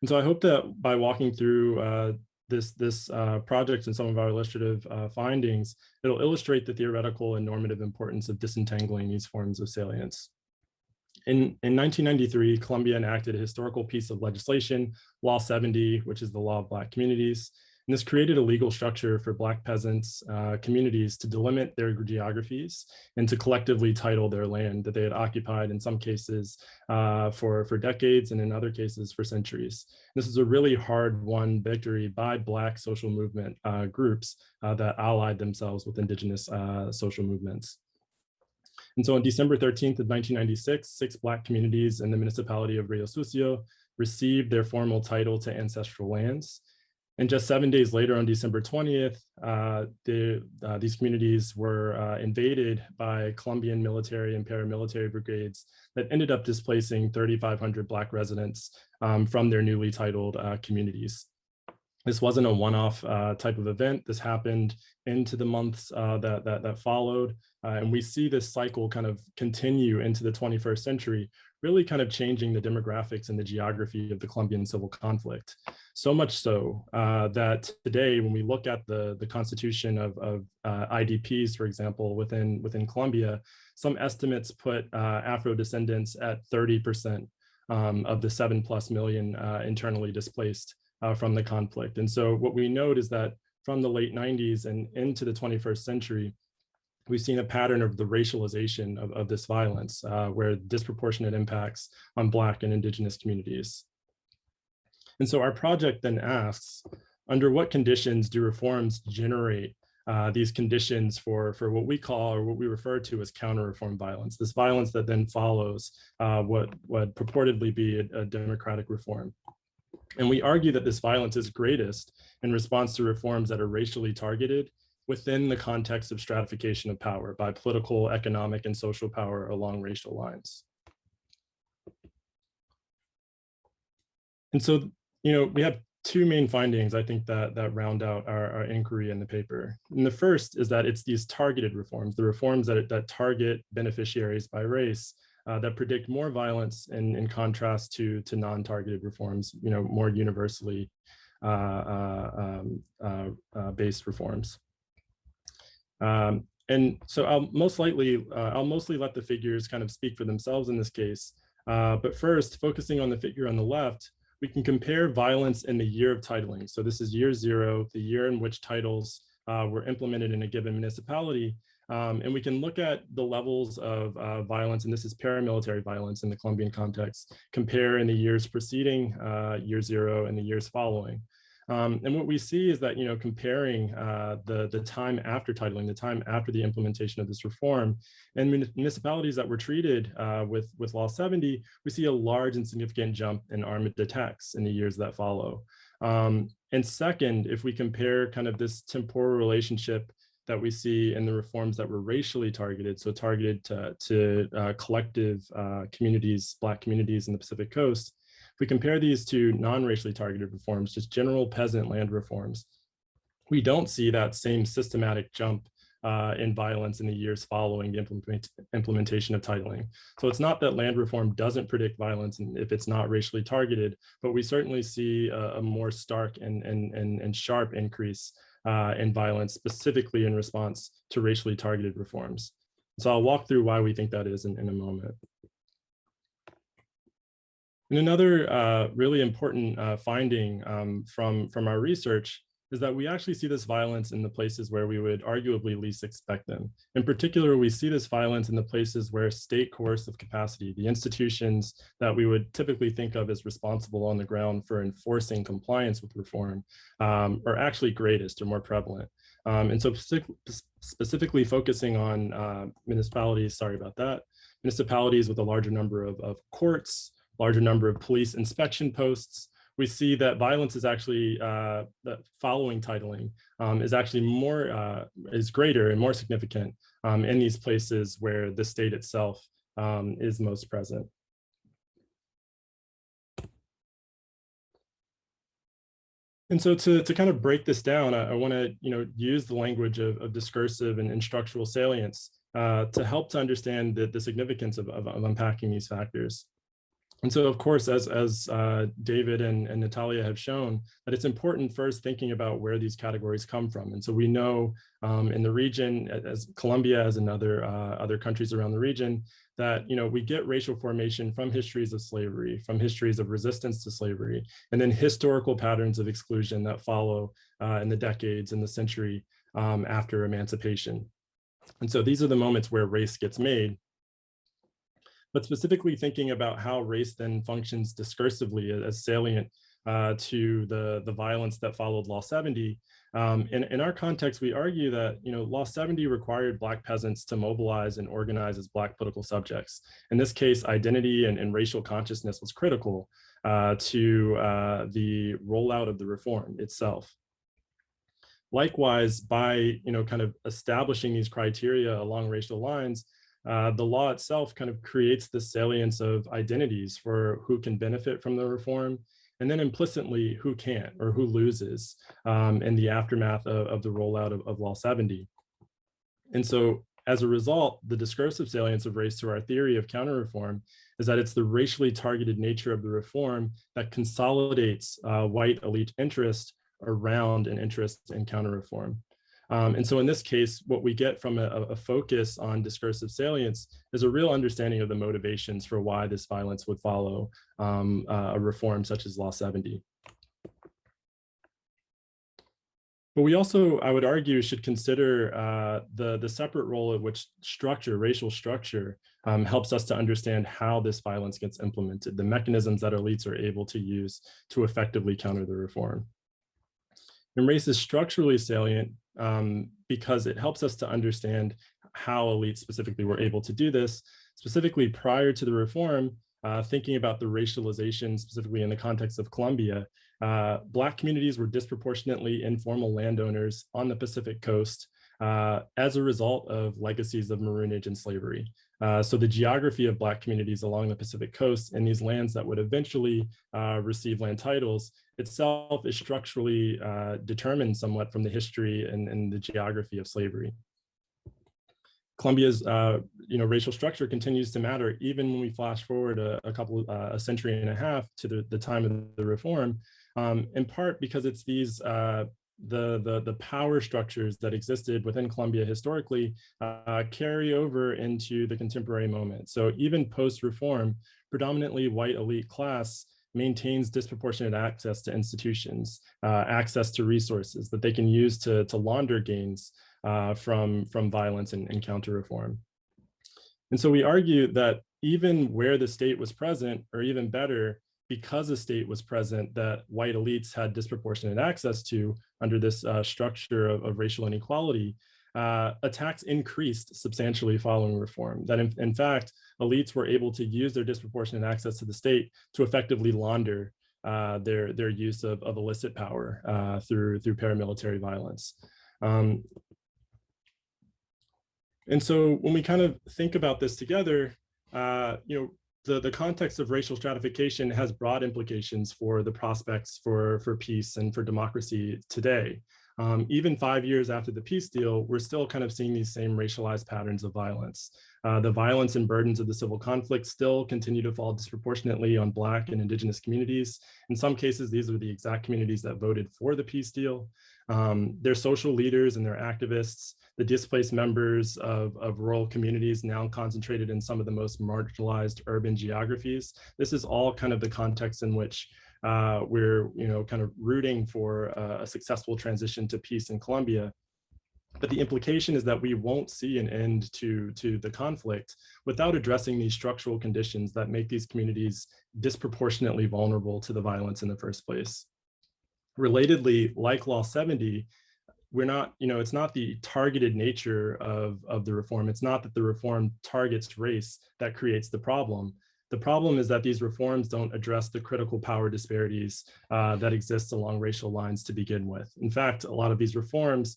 Speaker 5: And so I hope that by walking through this project and some of our illustrative findings, it'll illustrate the theoretical and normative importance of disentangling these forms of salience. In 1993, Colombia enacted a historical piece of legislation, Law 70, which is the Law of Black Communities. And this created a legal structure for Black peasants communities to delimit their geographies and to collectively title their land that they had occupied in some cases for decades and in other cases for centuries. This is a really hard-won victory by Black social movement groups that allied themselves with indigenous social movements. And so on December 13th of 1996, 6 Black communities in the municipality of Rio Sucio received their formal title to ancestral lands. And just 7 days later, on December 20th, these communities were invaded by Colombian military and paramilitary brigades that ended up displacing 3,500 Black residents from their newly titled communities. This wasn't a one-off type of event. This happened into the months that followed. And we see this cycle kind of continue into the 21st century, really kind of changing the demographics and the geography of the Colombian civil conflict. So much so that today, when we look at the constitution of IDPs, for example, within Colombia, some estimates put Afro-descendants at 30% of the 7+ million internally displaced from the conflict. And so what we note is that from the late 90s and into the 21st century, we've seen a pattern of the racialization of this violence, where disproportionate impacts on Black and Indigenous communities. And so our project then asks, under what conditions do reforms generate these conditions for what we call, or what we refer to as counter-reform violence, this violence that then follows what would purportedly be a democratic reform. And we argue that this violence is greatest in response to reforms that are racially targeted within the context of stratification of power by political, economic, and social power along racial lines. And so, we have 2 main findings, I think, that round out our inquiry in the paper. And the first is that it's these targeted reforms, the reforms that target beneficiaries by race, that predict more violence in contrast to non-targeted reforms, more universally based reforms. And so I'll mostly let the figures kind of speak for themselves in this case. But first, focusing on the figure on the left, we can compare violence in the year of titling. So this is year 0, the year in which titles were implemented in a given municipality. And we can look at the levels of violence, and this is paramilitary violence in the Colombian context, compare in the years preceding year 0 and the years following. And what we see is that, comparing the time after titling, the time after the implementation of this reform, and municipalities that were treated with Law 70, we see a large and significant jump in armed attacks in the years that follow. And second, if we compare kind of this temporal relationship that we see in the reforms that were racially targeted, so targeted to collective communities, Black communities in the Pacific Coast, if we compare these to non-racially targeted reforms, just general peasant land reforms, we don't see that same systematic jump in violence in the years following the implementation of titling. So it's not that land reform doesn't predict violence if it's not racially targeted, but we certainly see a more stark and sharp increase in violence, specifically in response to racially targeted reforms. So I'll walk through why we think that is in a moment. And another really important finding from our research is that we actually see this violence in the places where we would arguably least expect them. In particular, we see this violence in the places where state coercive capacity, the institutions that we would typically think of as responsible on the ground for enforcing compliance with reform, are actually greatest or more prevalent. And so specifically focusing on municipalities, sorry about that, municipalities with a larger number of courts, larger number of police inspection posts, we see that violence is actually, following titling, is actually is greater and more significant in these places where the state itself is most present. And so to kind of break this down, I want to use the language of discursive and structural salience to help to understand the significance of unpacking these factors. And so, of course, as David and Natalia have shown, that it's important first thinking about where these categories come from. And so we know in the region, as Colombia, as in other countries around the region, that we get racial formation from histories of slavery, from histories of resistance to slavery, and then historical patterns of exclusion that follow in the decades and the century after emancipation. And so these are the moments where race gets made. But specifically thinking about how race then functions discursively as salient to the violence that followed Law 70. In our context, we argue that Law 70 required Black peasants to mobilize and organize as Black political subjects. In this case, identity and racial consciousness was critical to the rollout of the reform itself. Likewise, by kind of establishing these criteria along racial lines, the law itself kind of creates the salience of identities for who can benefit from the reform, and then implicitly who can't or who loses in the aftermath of the rollout of Law 70. And so as a result, the discursive salience of race to our theory of counter-reform is that it's the racially targeted nature of the reform that consolidates white elite interest around an interest in counter-reform. And so in this case, what we get from a focus on discursive salience is a real understanding of the motivations for why this violence would follow a reform such as Law 70. But we also, I would argue, should consider the separate role at which racial structure helps us to understand how this violence gets implemented, the mechanisms that elites are able to use to effectively counter the reform. And race is structurally salient because it helps us to understand how elites specifically were able to do this. Specifically prior to the reform, thinking about the racialization, specifically in the context of Colombia, Black communities were disproportionately informal landowners on the Pacific Coast as a result of legacies of maroonage and slavery. So the geography of Black communities along the Pacific Coast and these lands that would eventually receive land titles itself is structurally determined somewhat from the history and the geography of slavery. Colombia's racial structure continues to matter even when we flash forward a century and a half to the time of the reform, in part because it's these the power structures that existed within Colombia historically carry over into the contemporary moment. So even post-reform, predominantly white elite class maintains disproportionate access to institutions, access to resources that they can use to launder gains from violence and counter-reform. And so we argue that even where the state was present, or even better, because a state was present that white elites had disproportionate access to under this structure of racial inequality, attacks increased substantially following reform. That in fact, elites were able to use their disproportionate access to the state to effectively launder their use of illicit power through paramilitary violence. And so when we kind of think about this together, the context of racial stratification has broad implications for the prospects for peace and for democracy today. Even 5 years after the peace deal, we're still kind of seeing these same racialized patterns of violence. The violence and burdens of the civil conflict still continue to fall disproportionately on Black and Indigenous communities. In some cases, these are the exact communities that voted for the peace deal. Their social leaders and their activists, the displaced members of rural communities now concentrated in some of the most marginalized urban geographies. This is all kind of the context in which we're kind of rooting for a successful transition to peace in Colombia. But the implication is that we won't see an end to the conflict without addressing these structural conditions that make these communities disproportionately vulnerable to the violence in the first place. Relatedly, like Law 70, we're not, it's not the targeted nature of the reform. It's not that the reform targets race that creates the problem. The problem is that these reforms don't address the critical power disparities that exist along racial lines to begin with. In fact, a lot of these reforms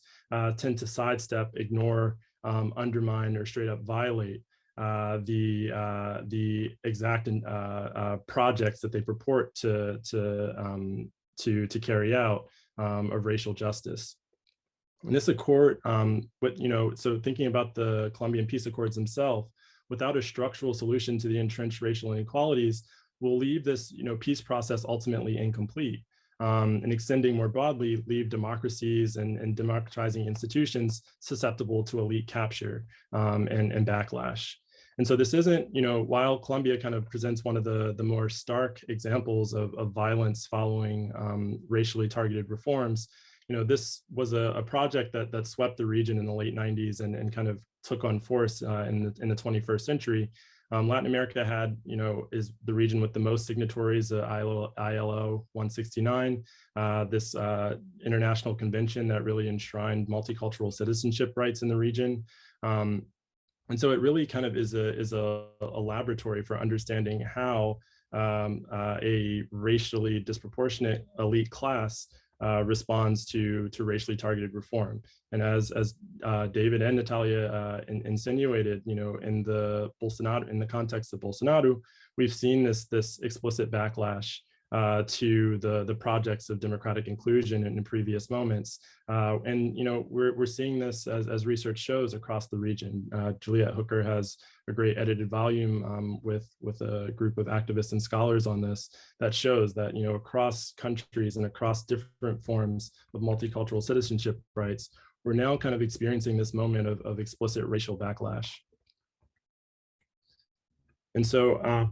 Speaker 5: tend to sidestep, ignore, undermine, or straight up violate the exact projects that they purport to carry out of racial justice. And this accord, so thinking about the Colombian Peace Accords themselves, without a structural solution to the entrenched racial inequalities, will leave this peace process ultimately incomplete. And extending more broadly, leave democracies and democratizing institutions susceptible to elite capture and backlash. And so this isn't, while Colombia kind of presents one of the more stark examples of violence following racially targeted reforms, this was a project that swept the region in the late 90s and kind of took on force in the 21st century. Latin America is the region with the most signatories, ILO 169, this international convention that really enshrined multicultural citizenship rights in the region. And so it really kind of is a laboratory for understanding how a racially disproportionate elite class responds to racially targeted reform. And as David and Natalia insinuated, in the context of Bolsonaro, we've seen this explicit backlash to the projects of democratic inclusion in previous moments. And we're seeing this as research shows across the region. Juliette Hooker has a great edited volume with a group of activists and scholars on this that shows that across countries and across different forms of multicultural citizenship rights, we're now kind of experiencing this moment of explicit racial backlash. And so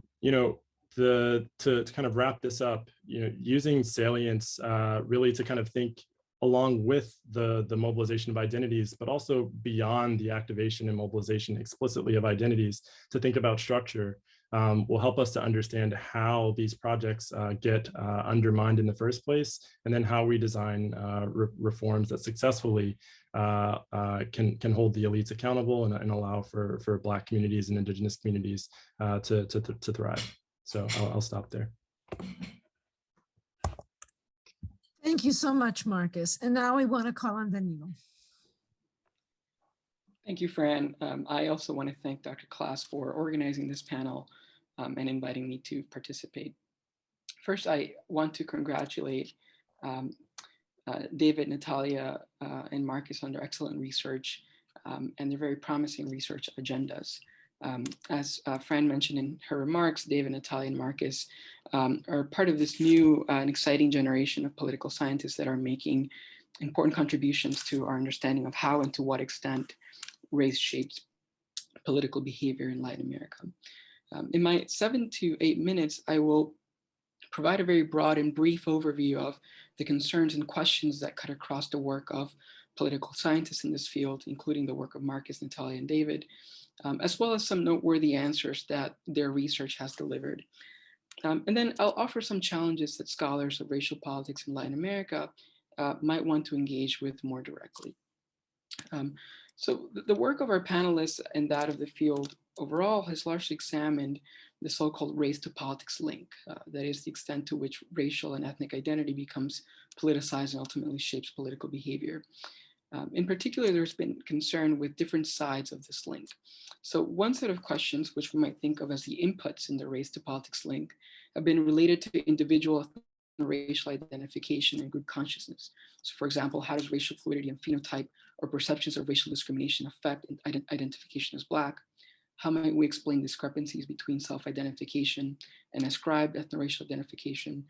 Speaker 5: to kind of wrap this up, using salience really to kind of think along with the mobilization of identities, but also beyond the activation and mobilization explicitly of identities, to think about structure will help us to understand how these projects get undermined in the first place, and then how we design reforms that successfully can hold the elites accountable and allow for Black communities and Indigenous communities to thrive. So I'll stop there.
Speaker 1: Thank you so much, Marcus. And now we want to call on Danilo.
Speaker 6: Thank you, Fran. I also want to thank Dr. Klaas for organizing this panel and inviting me to participate. First, I want to congratulate David, Natalia, and Marcus on their excellent research and their very promising research agendas. As Fran mentioned in her remarks, David, Natalia, and Marcus are part of this new and exciting generation of political scientists that are making important contributions to our understanding of how and to what extent race shapes political behavior in Latin America. In my 7 to 8 minutes, I will provide a very broad and brief overview of the concerns and questions that cut across the work of political scientists in this field, including the work of Marcus, Natalia, and David, as well as some noteworthy answers that their research has delivered. And then I'll offer some challenges that scholars of racial politics in Latin America might want to engage with more directly. So the work of our panelists and that of the field overall has largely examined the so-called race to politics link, that is the extent to which racial and ethnic identity becomes politicized and ultimately shapes political behavior. In particular, there's been concern with different sides of this link. So one set of questions, which we might think of as the inputs in the race to politics link, have been related to individual racial identification and group consciousness. So for example, how does racial fluidity and phenotype or perceptions of racial discrimination affect identification as Black? How might we explain discrepancies between self-identification and ascribed ethno-racial identification?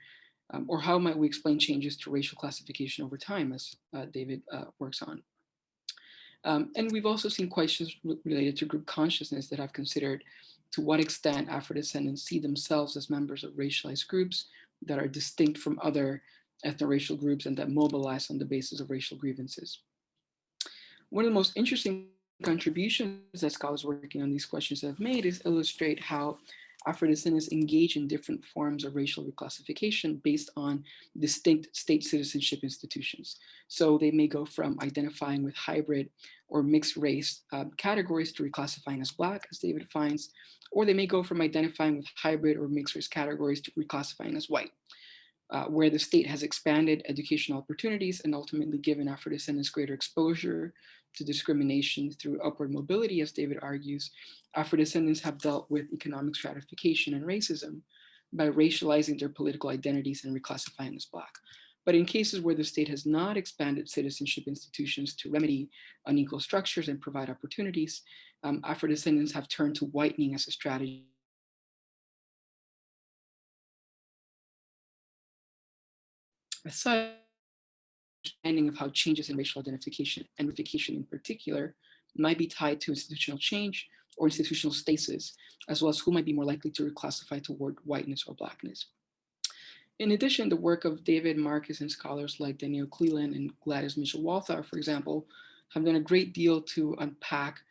Speaker 6: Or how might we explain changes to racial classification over time, as David works on? And we've also seen questions related to group consciousness that have considered to what extent Afro-descendants see themselves as members of racialized groups that are distinct from other ethno-racial groups and that mobilize on the basis of racial grievances. One of the most interesting contributions that scholars working on these questions have made is illustrate how Afro-descendants engage in different forms of racial reclassification based on distinct state citizenship institutions. So they may go from identifying with hybrid or mixed race categories to reclassifying as Black, as David finds, or they may go from identifying with hybrid or mixed race categories to reclassifying as white, where the state has expanded educational opportunities and ultimately given Afro-descendants greater exposure to discrimination through upward mobility, as David argues. Afro-descendants have dealt with economic stratification and racism by racializing their political identities and reclassifying as Black. But in cases where the state has not expanded citizenship institutions to remedy unequal structures and provide opportunities, Afro-descendants have turned to whitening as a strategy. As such, understanding of how changes in racial identification and reification in particular might be tied to institutional change or institutional stasis, as well as who might be more likely to reclassify toward whiteness or Blackness. In addition, the work of David Marcus and scholars like Danielle Cleland and Gladys Mitchell-Walther, for example, have done a great deal to unpack,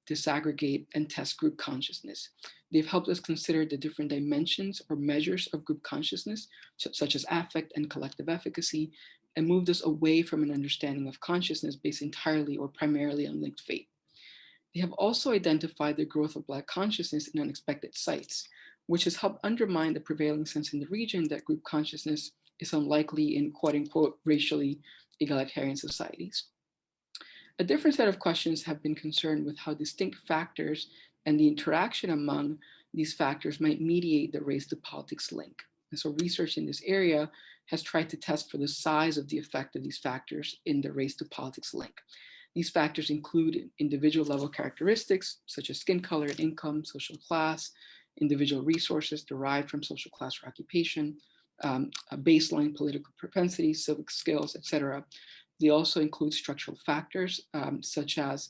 Speaker 6: disaggregate, and test group consciousness. They've helped us consider the different dimensions or measures of group consciousness, such as affect and collective efficacy, and moved us away from an understanding of consciousness based entirely or primarily on linked fate. They have also identified the growth of Black consciousness in unexpected sites, which has helped undermine the prevailing sense in the region that group consciousness is unlikely in quote unquote racially egalitarian societies. A different set of questions have been concerned with how distinct factors and the interaction among these factors might mediate the race to politics link. And so research in this area has tried to test for the size of the effect of these factors in the race to politics link. These factors include individual level characteristics such as skin color, income, social class, individual resources derived from social class or occupation, baseline political propensities, civic skills, etc. They also include structural factors such as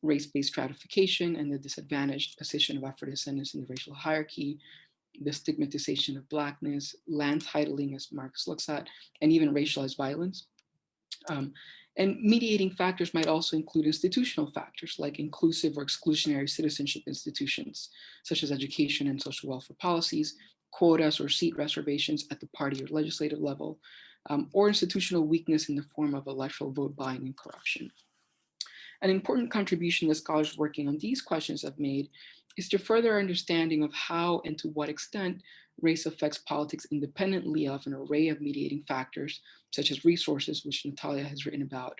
Speaker 6: race-based stratification and the disadvantaged position of Afro-descendants in the racial hierarchy, the stigmatization of Blackness, land titling, as Marcus looks at, and even racialized violence. And mediating factors might also include institutional factors like inclusive or exclusionary citizenship institutions, such as education and social welfare policies, quotas or seat reservations at the party or legislative level, or institutional weakness in the form of electoral vote buying and corruption. An important contribution that scholars working on these questions have made is to further understanding of how and to what extent race affects politics independently of an array of mediating factors, such as resources, which Natalia has written about.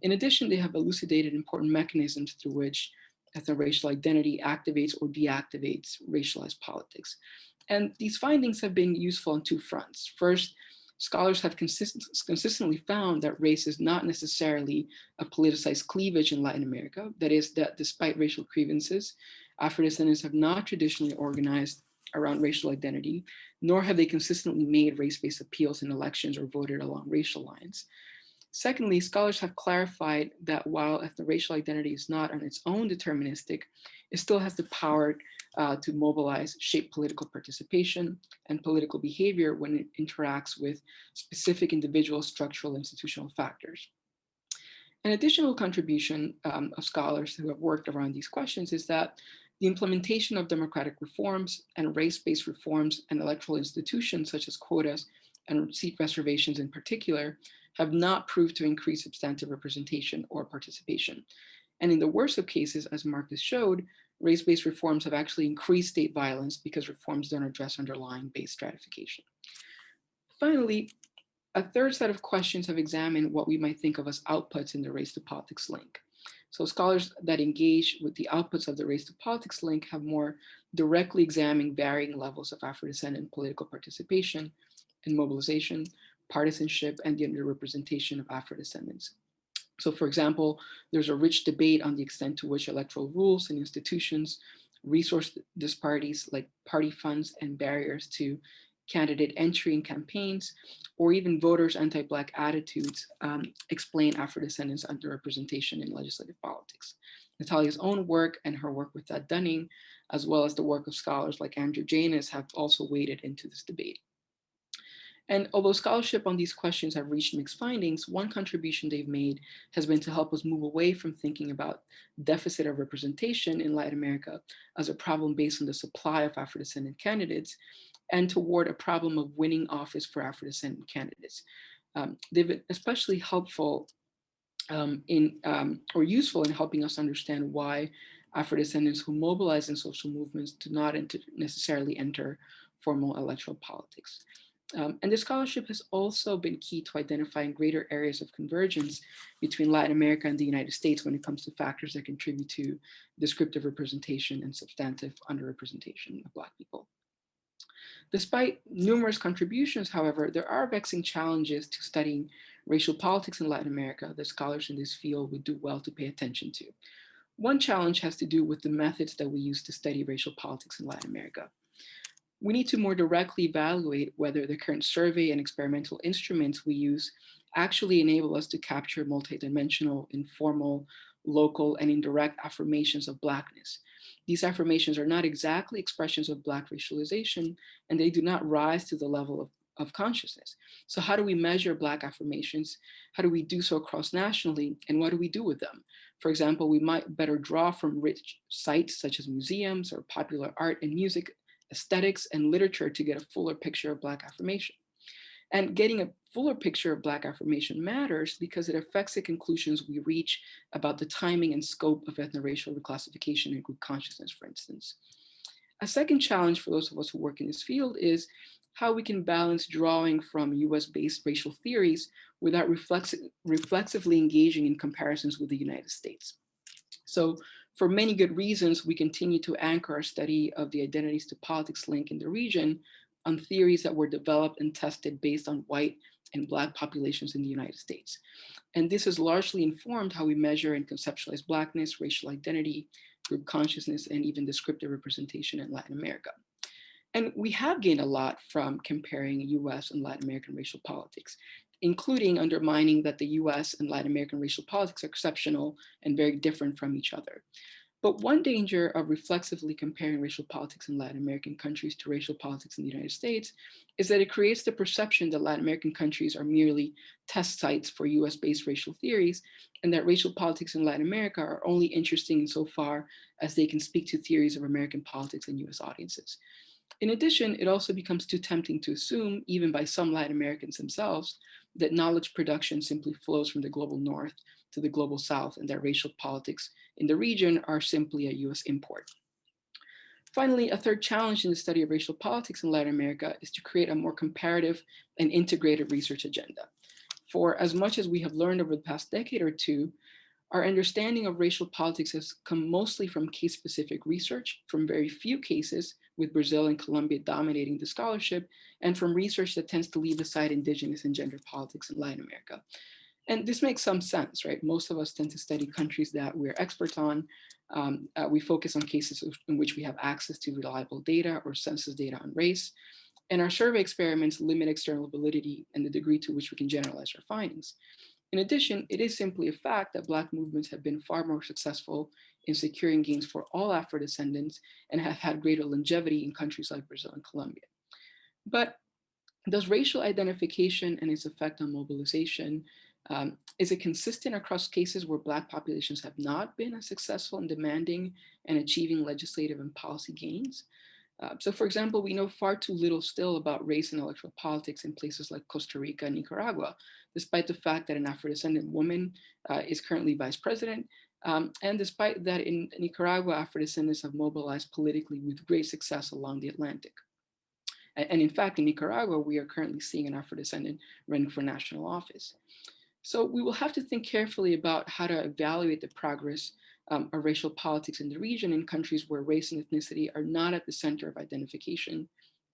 Speaker 6: In addition, they have elucidated important mechanisms through which ethno-racial identity activates or deactivates racialized politics. And these findings have been useful on two fronts. First, scholars have consistently found that race is not necessarily a politicized cleavage in Latin America. That is, that despite racial grievances, Afro-descendants have not traditionally organized around racial identity, nor have they consistently made race-based appeals in elections or voted along racial lines. Secondly, scholars have clarified that while ethno-racial identity is not on its own deterministic, it still has the power to mobilize, shape political participation and political behavior when it interacts with specific individual structural institutional factors. An additional contribution of scholars who have worked around these questions is that The implementation of democratic reforms and race-based reforms and electoral institutions such as quotas and seat reservations in particular have not proved to increase substantive representation or participation. And in the worst of cases, as Marcus showed, race-based reforms have actually increased state violence because reforms don't address underlying base stratification. Finally, a third set of questions have examined what we might think of as outputs in the race to politics link. So scholars that engage with the outputs of the race to politics link have more directly examined varying levels of Afro-descendant political participation and mobilization, partisanship, and the underrepresentation of Afro-descendants. So for example, there's a rich debate on the extent to which electoral rules and institutions, resource disparities like party funds and barriers to candidate entry in campaigns, or even voters' anti-Black attitudes explain Afro-descendants' underrepresentation in legislative politics. Natalia's own work and her work with Thad Dunning, as well as the work of scholars like Andrew Janus, have also waded into this debate. And although scholarship on these questions have reached mixed findings, one contribution they've made has been to help us move away from thinking about deficit of representation in Latin America as a problem based on the supply of Afro-descendant candidates and toward a problem of winning office for Afro-descendant candidates. They've been especially helpful or useful in helping us understand why Afro-descendants who mobilize in social movements do not necessarily enter formal electoral politics. And this scholarship has also been key to identifying greater areas of convergence between Latin America and the United States when it comes to factors that contribute to descriptive representation and substantive underrepresentation of Black people. Despite numerous contributions, however, there are vexing challenges to studying racial politics in Latin America that scholars in this field would do well to pay attention to. One challenge has to do with the methods that we use to study racial politics in Latin America. We need to more directly evaluate whether the current survey and experimental instruments we use actually enable us to capture multidimensional, informal, local, and indirect affirmations of Blackness. These affirmations are not exactly expressions of Black racialization, and they do not rise to the level of consciousness. So how do we measure Black affirmations? How do we do so cross-nationally? And what do we do with them? For example, we might better draw from rich sites such as museums or popular art and music, aesthetics, and literature to get a fuller picture of Black affirmation. And getting a fuller picture of Black affirmation matters because it affects the conclusions we reach about the timing and scope of ethno-racial reclassification and group consciousness, for instance. A second challenge for those of us who work in this field is how we can balance drawing from US-based racial theories without reflexively engaging in comparisons with the United States. So for many good reasons, we continue to anchor our study of the identities to politics link in the region on theories that were developed and tested based on white and Black populations in the United States. And this has largely informed how we measure and conceptualize Blackness, racial identity, group consciousness, and even descriptive representation in Latin America. And we have gained a lot from comparing US and Latin American racial politics, including undermining that the US and Latin American racial politics are exceptional and very different from each other. But one danger of reflexively comparing racial politics in Latin American countries to racial politics in the United States is that it creates the perception that Latin American countries are merely test sites for US-based racial theories, and that racial politics in Latin America are only interesting insofar as they can speak to theories of American politics in US audiences. In addition, it also becomes too tempting to assume, even by some Latin Americans themselves, that knowledge production simply flows from the global North to the global South, and that racial politics in the region are simply a US import. Finally, a third challenge in the study of racial politics in Latin America is to create a more comparative and integrated research agenda. For as much as we have learned over the past decade or two, our understanding of racial politics has come mostly from case-specific research, from very few cases, with Brazil and Colombia dominating the scholarship, and from research that tends to leave aside indigenous and gender politics in Latin America. And this makes some sense, right? Most of us tend to study countries that we're experts on. We focus on cases in which we have access to reliable data or census data on race. And our survey experiments limit external validity and the degree to which we can generalize our findings. In addition, it is simply a fact that Black movements have been far more successful in securing gains for all Afro-descendants and have had greater longevity in countries like Brazil and Colombia. But does racial identification and its effect on mobilization Is it consistent across cases where Black populations have not been as successful in demanding and achieving legislative and policy gains? So for example, we know far too little still about race and electoral politics in places like Costa Rica and Nicaragua, despite the fact that an Afro-descendant woman is currently vice president. And despite that in Nicaragua, Afro-descendants have mobilized politically with great success along the Atlantic. And in fact, in Nicaragua, we are currently seeing an Afro-descendant running for national office. So we will have to think carefully about how to evaluate the progress of racial politics in the region in countries where race and ethnicity are not at the center of identification,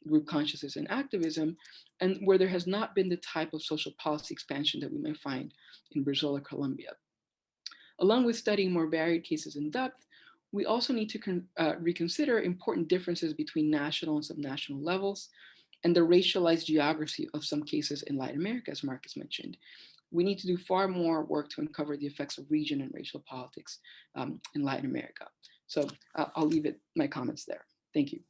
Speaker 6: group consciousness, and activism, and where there has not been the type of social policy expansion that we might find in Brazil or Colombia. Along with studying more varied cases in depth, we also need to reconsider important differences between national and subnational levels and the racialized geography of some cases in Latin America, as Marcus mentioned. We need to do far more work to uncover the effects of region and racial politics in Latin America. So I'll leave my comments there. Thank you.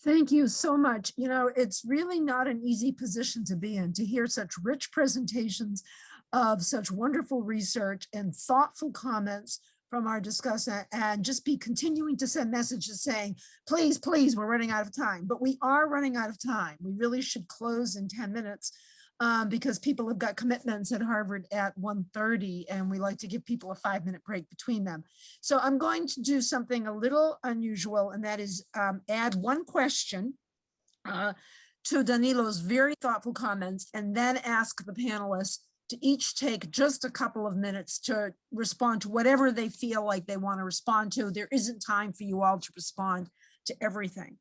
Speaker 1: Thank you so much. You know, it's really not an easy position to be in, to hear such rich presentations of such wonderful research and thoughtful comments from our discussant, and just be continuing to send messages saying, please, please, we're running out of time. But we are running out of time. We really should close in 10 minutes. Because people have got commitments at Harvard at 1:30, and we like to give people a 5-minute break between them. So I'm going to do something a little unusual, and that is add one question to Danilo's very thoughtful comments, and then ask the panelists to each take just a couple of minutes to respond to whatever they feel like they want to respond to. There isn't time for you all to respond to everything.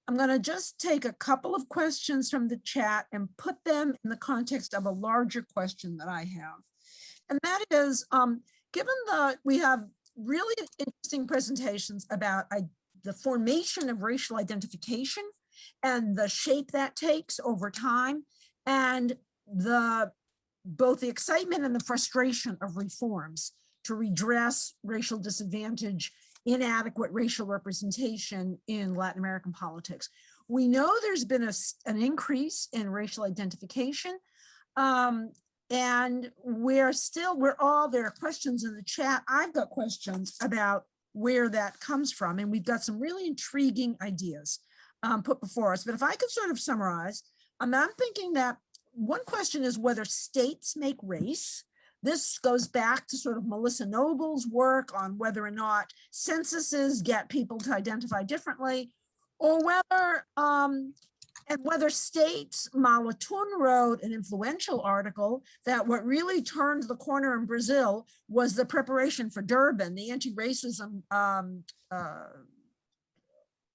Speaker 1: I'm going to just take a couple of questions from the chat and put them in the context of a larger question that I have. And that is, given that we have really interesting presentations about the formation of racial identification and the shape that takes over time, and both the excitement and the frustration of reforms to redress racial disadvantage, inadequate racial representation in Latin American politics. We know there's been an increase in racial identification, and there are questions in the chat. I've got questions about where that comes from, and we've got some really intriguing ideas put before us. But if I could sort of summarize, I'm thinking that one question is whether states make race. This goes back to sort of Melissa Noble's work on whether or not censuses get people to identify differently, or whether states. Malatun wrote an influential article that what really turned the corner in Brazil was the preparation for Durban, the anti-racism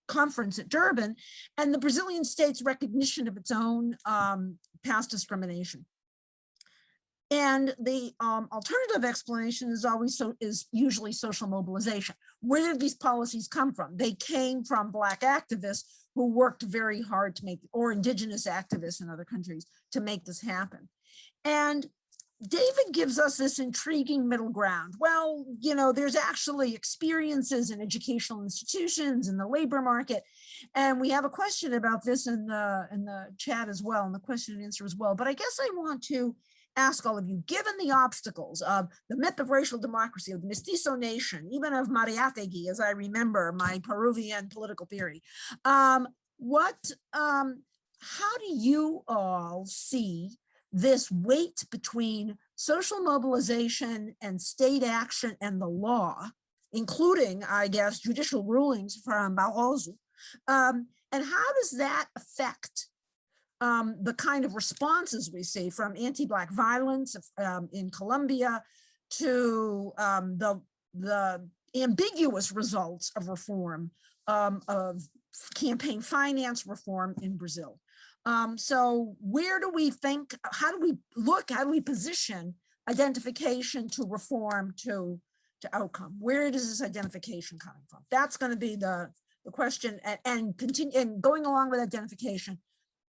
Speaker 1: conference at Durban, and the Brazilian state's recognition of its own past discrimination. And the alternative explanation is usually social mobilization. Where did these policies come from? They came from Black activists who worked very hard to make, or indigenous activists in other countries, to make this happen. And David gives us this intriguing middle ground. Well, you know, there's actually experiences in educational institutions, in the labor market. And we have a question about this in the chat as well, in the question and answer as well. But I guess I want to ask all of you, given the obstacles of the myth of racial democracy, of the Mestizo nation, even of Mariátegui, as I remember my Peruvian political theory, how do you all see this weight between social mobilization and state action and the law, including, I guess, judicial rulings from Barroso, and how does that affect the kind of responses we see from anti-Black violence in Colombia to the ambiguous results of reform, of campaign finance reform in Brazil? So where do we think, how do we position identification to reform to outcome? Where is this identification coming from? That's going to be the question, and going along with identification.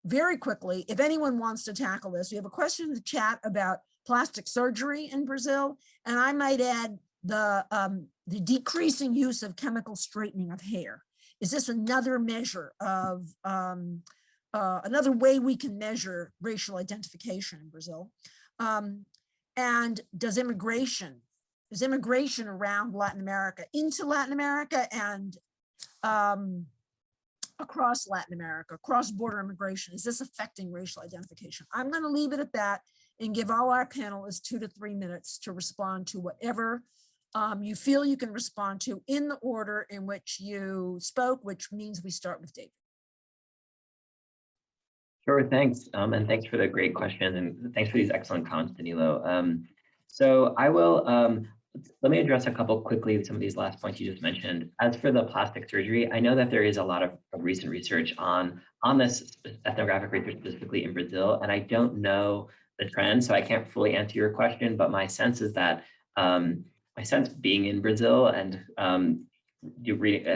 Speaker 1: Very quickly, if anyone wants to tackle this, we have a question in the chat about plastic surgery in Brazil, and I might add the decreasing use of chemical straightening of hair. Is this another measure of another way we can measure racial identification in Brazil. And is immigration around Latin America, into Latin America, and across Latin America, cross-border immigration, is this affecting racial identification? I'm going to leave it at that and give all our panelists 2 to 3 minutes to respond to whatever you feel you can respond to in the order in which you spoke, which means we start with David.
Speaker 3: Sure, thanks. And thanks for the great question, and thanks for these excellent comments, Danilo. So I will, let me address a couple quickly, some of these last points you just mentioned. As for the plastic surgery, I know that there is a lot of recent research on this ethnographic research specifically in Brazil, and I don't know the trend, so I can't fully answer your question, but my sense is that, my sense being in Brazil and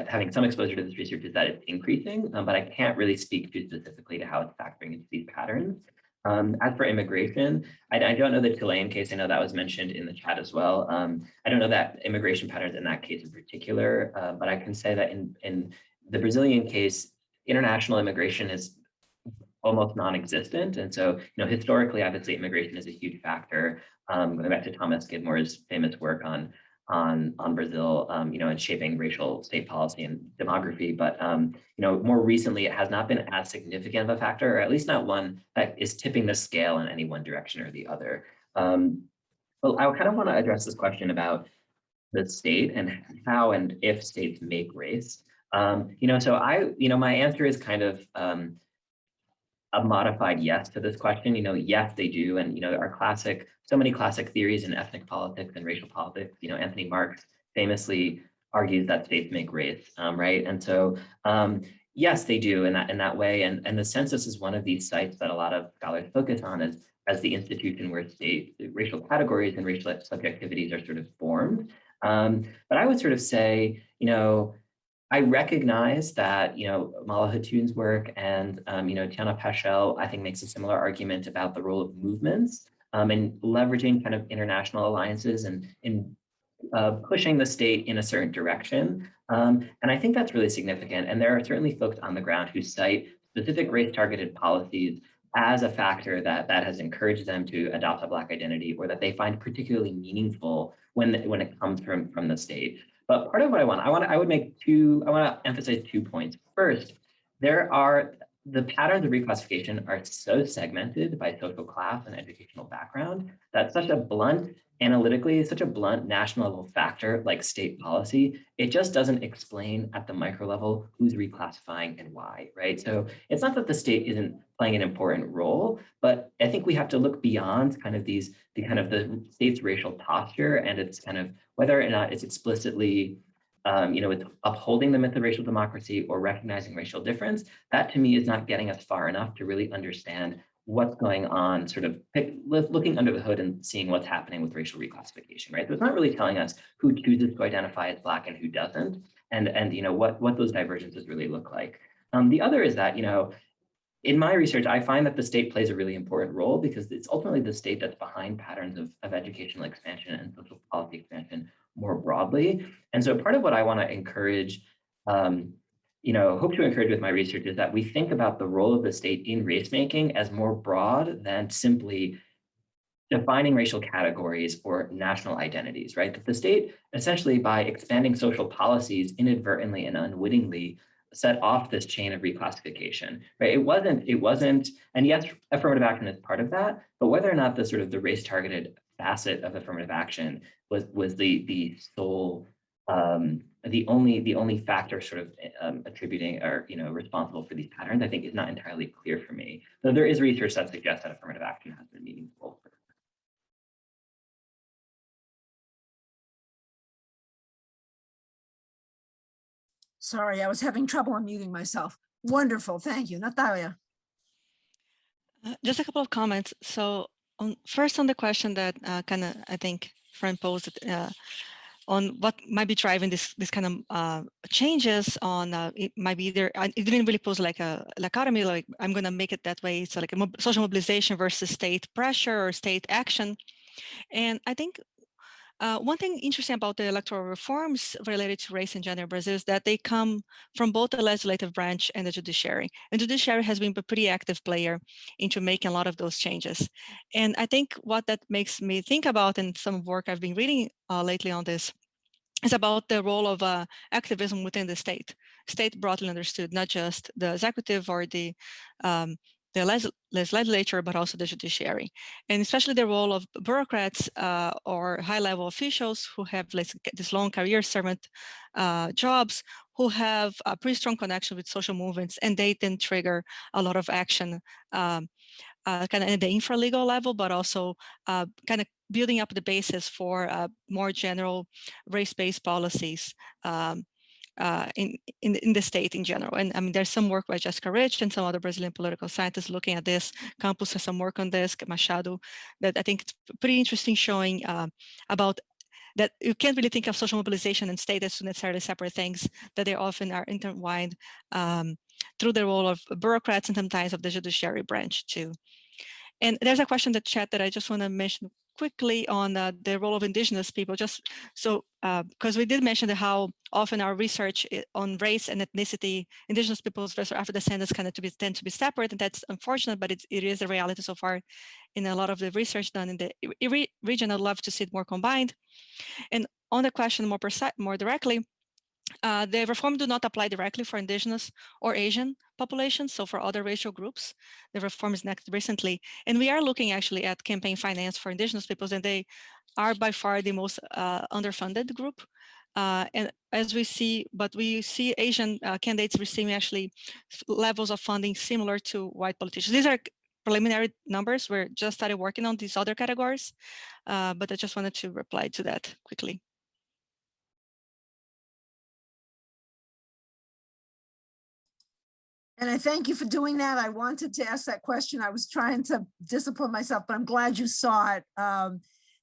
Speaker 3: having some exposure to this research is that it's increasing, but I can't really speak too specifically to how it's factoring into these patterns. As for immigration, I don't know the Chilean case. I know that was mentioned in the chat as well. I don't know that immigration patterns in that case in particular, but I can say that in the Brazilian case, international immigration is almost non-existent. And so, historically, obviously, immigration is a huge factor. Going back to Thomas Skidmore's famous work on Brazil, and shaping racial state policy and demography. But, more recently, it has not been as significant of a factor, or at least not one that is tipping the scale in any one direction or the other. Well, I kind of want to address this question about the state and how and if states make race. So my answer is kind of a modified yes to this question. Yes, they do. And, so many classic theories in ethnic politics and racial politics, Anthony Marx famously argues that states make race, right? And so, yes, they do in that way. And the census is one of these sites that a lot of scholars focus on as the institution where racial categories and racial subjectivities are sort of formed. But I would sort of say, I recognize that, Mala Hatoun's work and, Tiana Paschel, I think, makes a similar argument about the role of movements and leveraging kind of international alliances and in pushing the state in a certain direction. And I think that's really significant. And there are certainly folks on the ground who cite specific race-targeted policies as a factor that has encouraged them to adopt a Black identity, or that they find particularly meaningful when it comes from the state. But part of what I want to emphasize 2 points. First, the patterns of reclassification are so segmented by social class and educational background that such a blunt national level factor like state policy, it just doesn't explain at the micro level who's reclassifying and why, right? So it's not that the state isn't playing an important role, but I think we have to look beyond kind of the state's racial posture and it's kind of whether or not it's explicitly it's upholding the myth of racial democracy or recognizing racial difference. That to me is not getting us far enough to really understand what's going on, sort of looking under the hood and seeing what's happening with racial reclassification, right? So it's not really telling us who chooses to identify as Black and who doesn't, and what those divergences really look like. The other is that, in my research, I find that the state plays a really important role because it's ultimately the state that's behind patterns of educational expansion and social policy expansion more broadly. And so part of what I want to encourage, hope to encourage with my research is that we think about the role of the state in race making as more broad than simply defining racial categories or national identities, right? That the state essentially by expanding social policies inadvertently and unwittingly set off this chain of reclassification, right? It wasn't, and yes, affirmative action is part of that, but whether or not the race targeted facet of affirmative action was the sole, the only factor sort of attributing or responsible for these patterns, I think is not entirely clear for me. Though there is research that suggests that affirmative action has been meaningful.
Speaker 1: Sorry, I was having trouble unmuting myself. Wonderful, thank you. Natalia.
Speaker 4: Just a couple of comments. So first on the question that I think Fran posed on what might be driving this kind of changes on it might be either it didn't really pose like a dichotomy, like I'm going to make it that way. So like a social mobilization versus state pressure or state action. And I think One thing interesting about the electoral reforms related to race and gender in Brazil is that they come from both the legislative branch and the judiciary. And the judiciary has been a pretty active player into making a lot of those changes. And I think what that makes me think about, and some work I've been reading lately on this, is about the role of activism within the state broadly understood, not just the executive or the legislature, but also the judiciary, and especially the role of bureaucrats or high-level officials who have this long career servant jobs, who have a pretty strong connection with social movements, and they then trigger a lot of action kind of at the infra-legal level, but also kind of building up the basis for more general race-based policies in the state in general. And I mean, there's some work by Jessica Rich and some other Brazilian political scientists looking at this. Campos has some work on this, Machado, that I think it's pretty interesting, showing about that you can't really think of social mobilization and state as necessarily separate things, that they often are intertwined through the role of bureaucrats and sometimes of the judiciary branch too. And there's a question in the chat that I just want to mention quickly on the role of indigenous people, just so because we did mention how often our research on race and ethnicity, indigenous peoples versus Afro descendants tend to be separate, and that's unfortunate, but it is a reality so far in a lot of the research done in the region. I'd love to see it more combined. And on the question more directly, the reform do not apply directly for indigenous or Asian populations, so for other racial groups. The reform is enacted recently, and we are looking actually at campaign finance for indigenous peoples, and they are by far the most underfunded group. And as we see Asian candidates receiving actually levels of funding similar to white politicians. These are preliminary numbers. We're just started working on these other categories, but I just wanted to reply to that quickly.
Speaker 1: And I thank you for doing that. I wanted to ask that question. I was trying to discipline myself, but I'm glad you saw it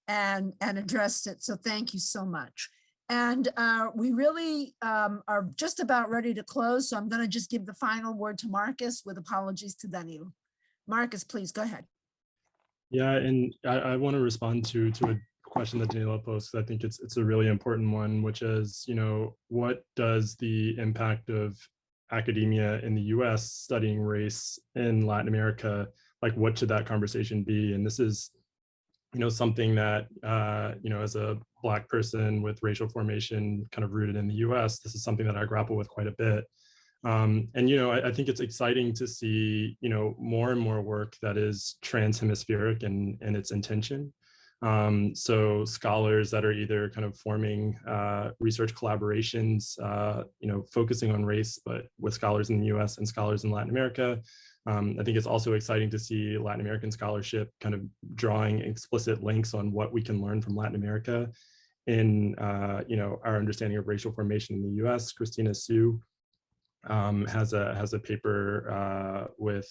Speaker 1: and addressed it. So thank you so much. And we really are just about ready to close. So I'm going to just give the final word to Marcus with apologies to Danilo. Marcus, please go ahead.
Speaker 5: Yeah, and I want to respond to a question that Danilo posed, because I think it's a really important one, which is, what does the impact of academia in the US studying race in Latin America, like what should that conversation be? And this is, something that, as a Black person with racial formation kind of rooted in the US, this is something that I grapple with quite a bit. And, I think it's exciting to see, more and more work that is transhemispheric in its intention. So scholars that are either kind of forming research collaborations, focusing on race, but with scholars in the US and scholars in Latin America. I think it's also exciting to see Latin American scholarship kind of drawing explicit links on what we can learn from Latin America in, our understanding of racial formation in the US. Christina Su has a paper with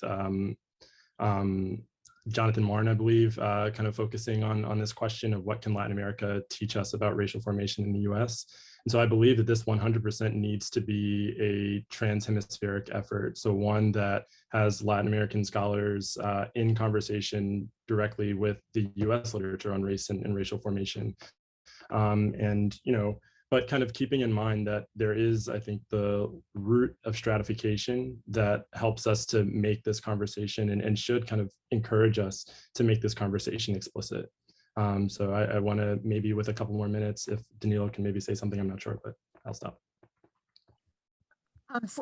Speaker 5: Jonathan Martin, I believe, kind of focusing on this question of what can Latin America teach us about racial formation in the US. And so I believe that this 100% needs to be a transhemispheric effort. So one that has Latin American scholars in conversation directly with the US literature on race and racial formation. But kind of keeping in mind that there is, I think, the root of stratification that helps us to make this conversation and should kind of encourage us to make this conversation explicit. So I want to maybe with a couple more minutes, if Danilo can maybe say something, I'm not sure, but I'll stop.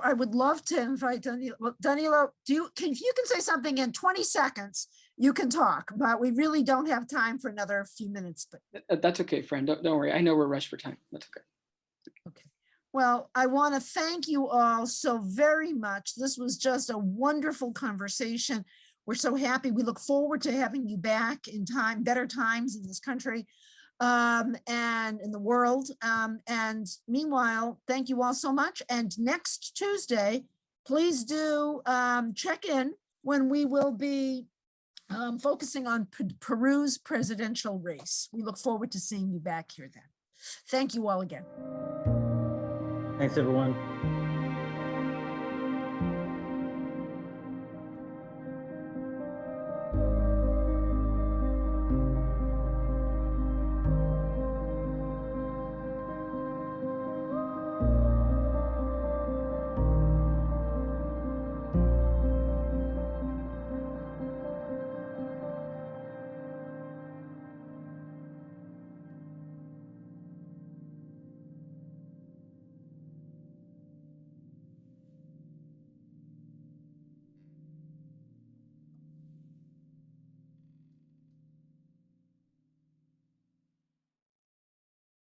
Speaker 1: I would love to invite Danilo. Well, Danilo, if you can say something in 20 seconds, you can talk, but we really don't have time for another few minutes. But
Speaker 6: That's okay, friend. Don't worry. I know we're rushed for time. That's okay.
Speaker 1: Okay. Well, I want to thank you all so very much. This was just a wonderful conversation. We're so happy. We look forward to having you back in time, better times in this country and in the world. And meanwhile, thank you all so much. And next Tuesday, please do check in when we will be focusing on Peru's presidential race. We look forward to seeing you back here then. Thank you all again.
Speaker 7: Thanks, everyone.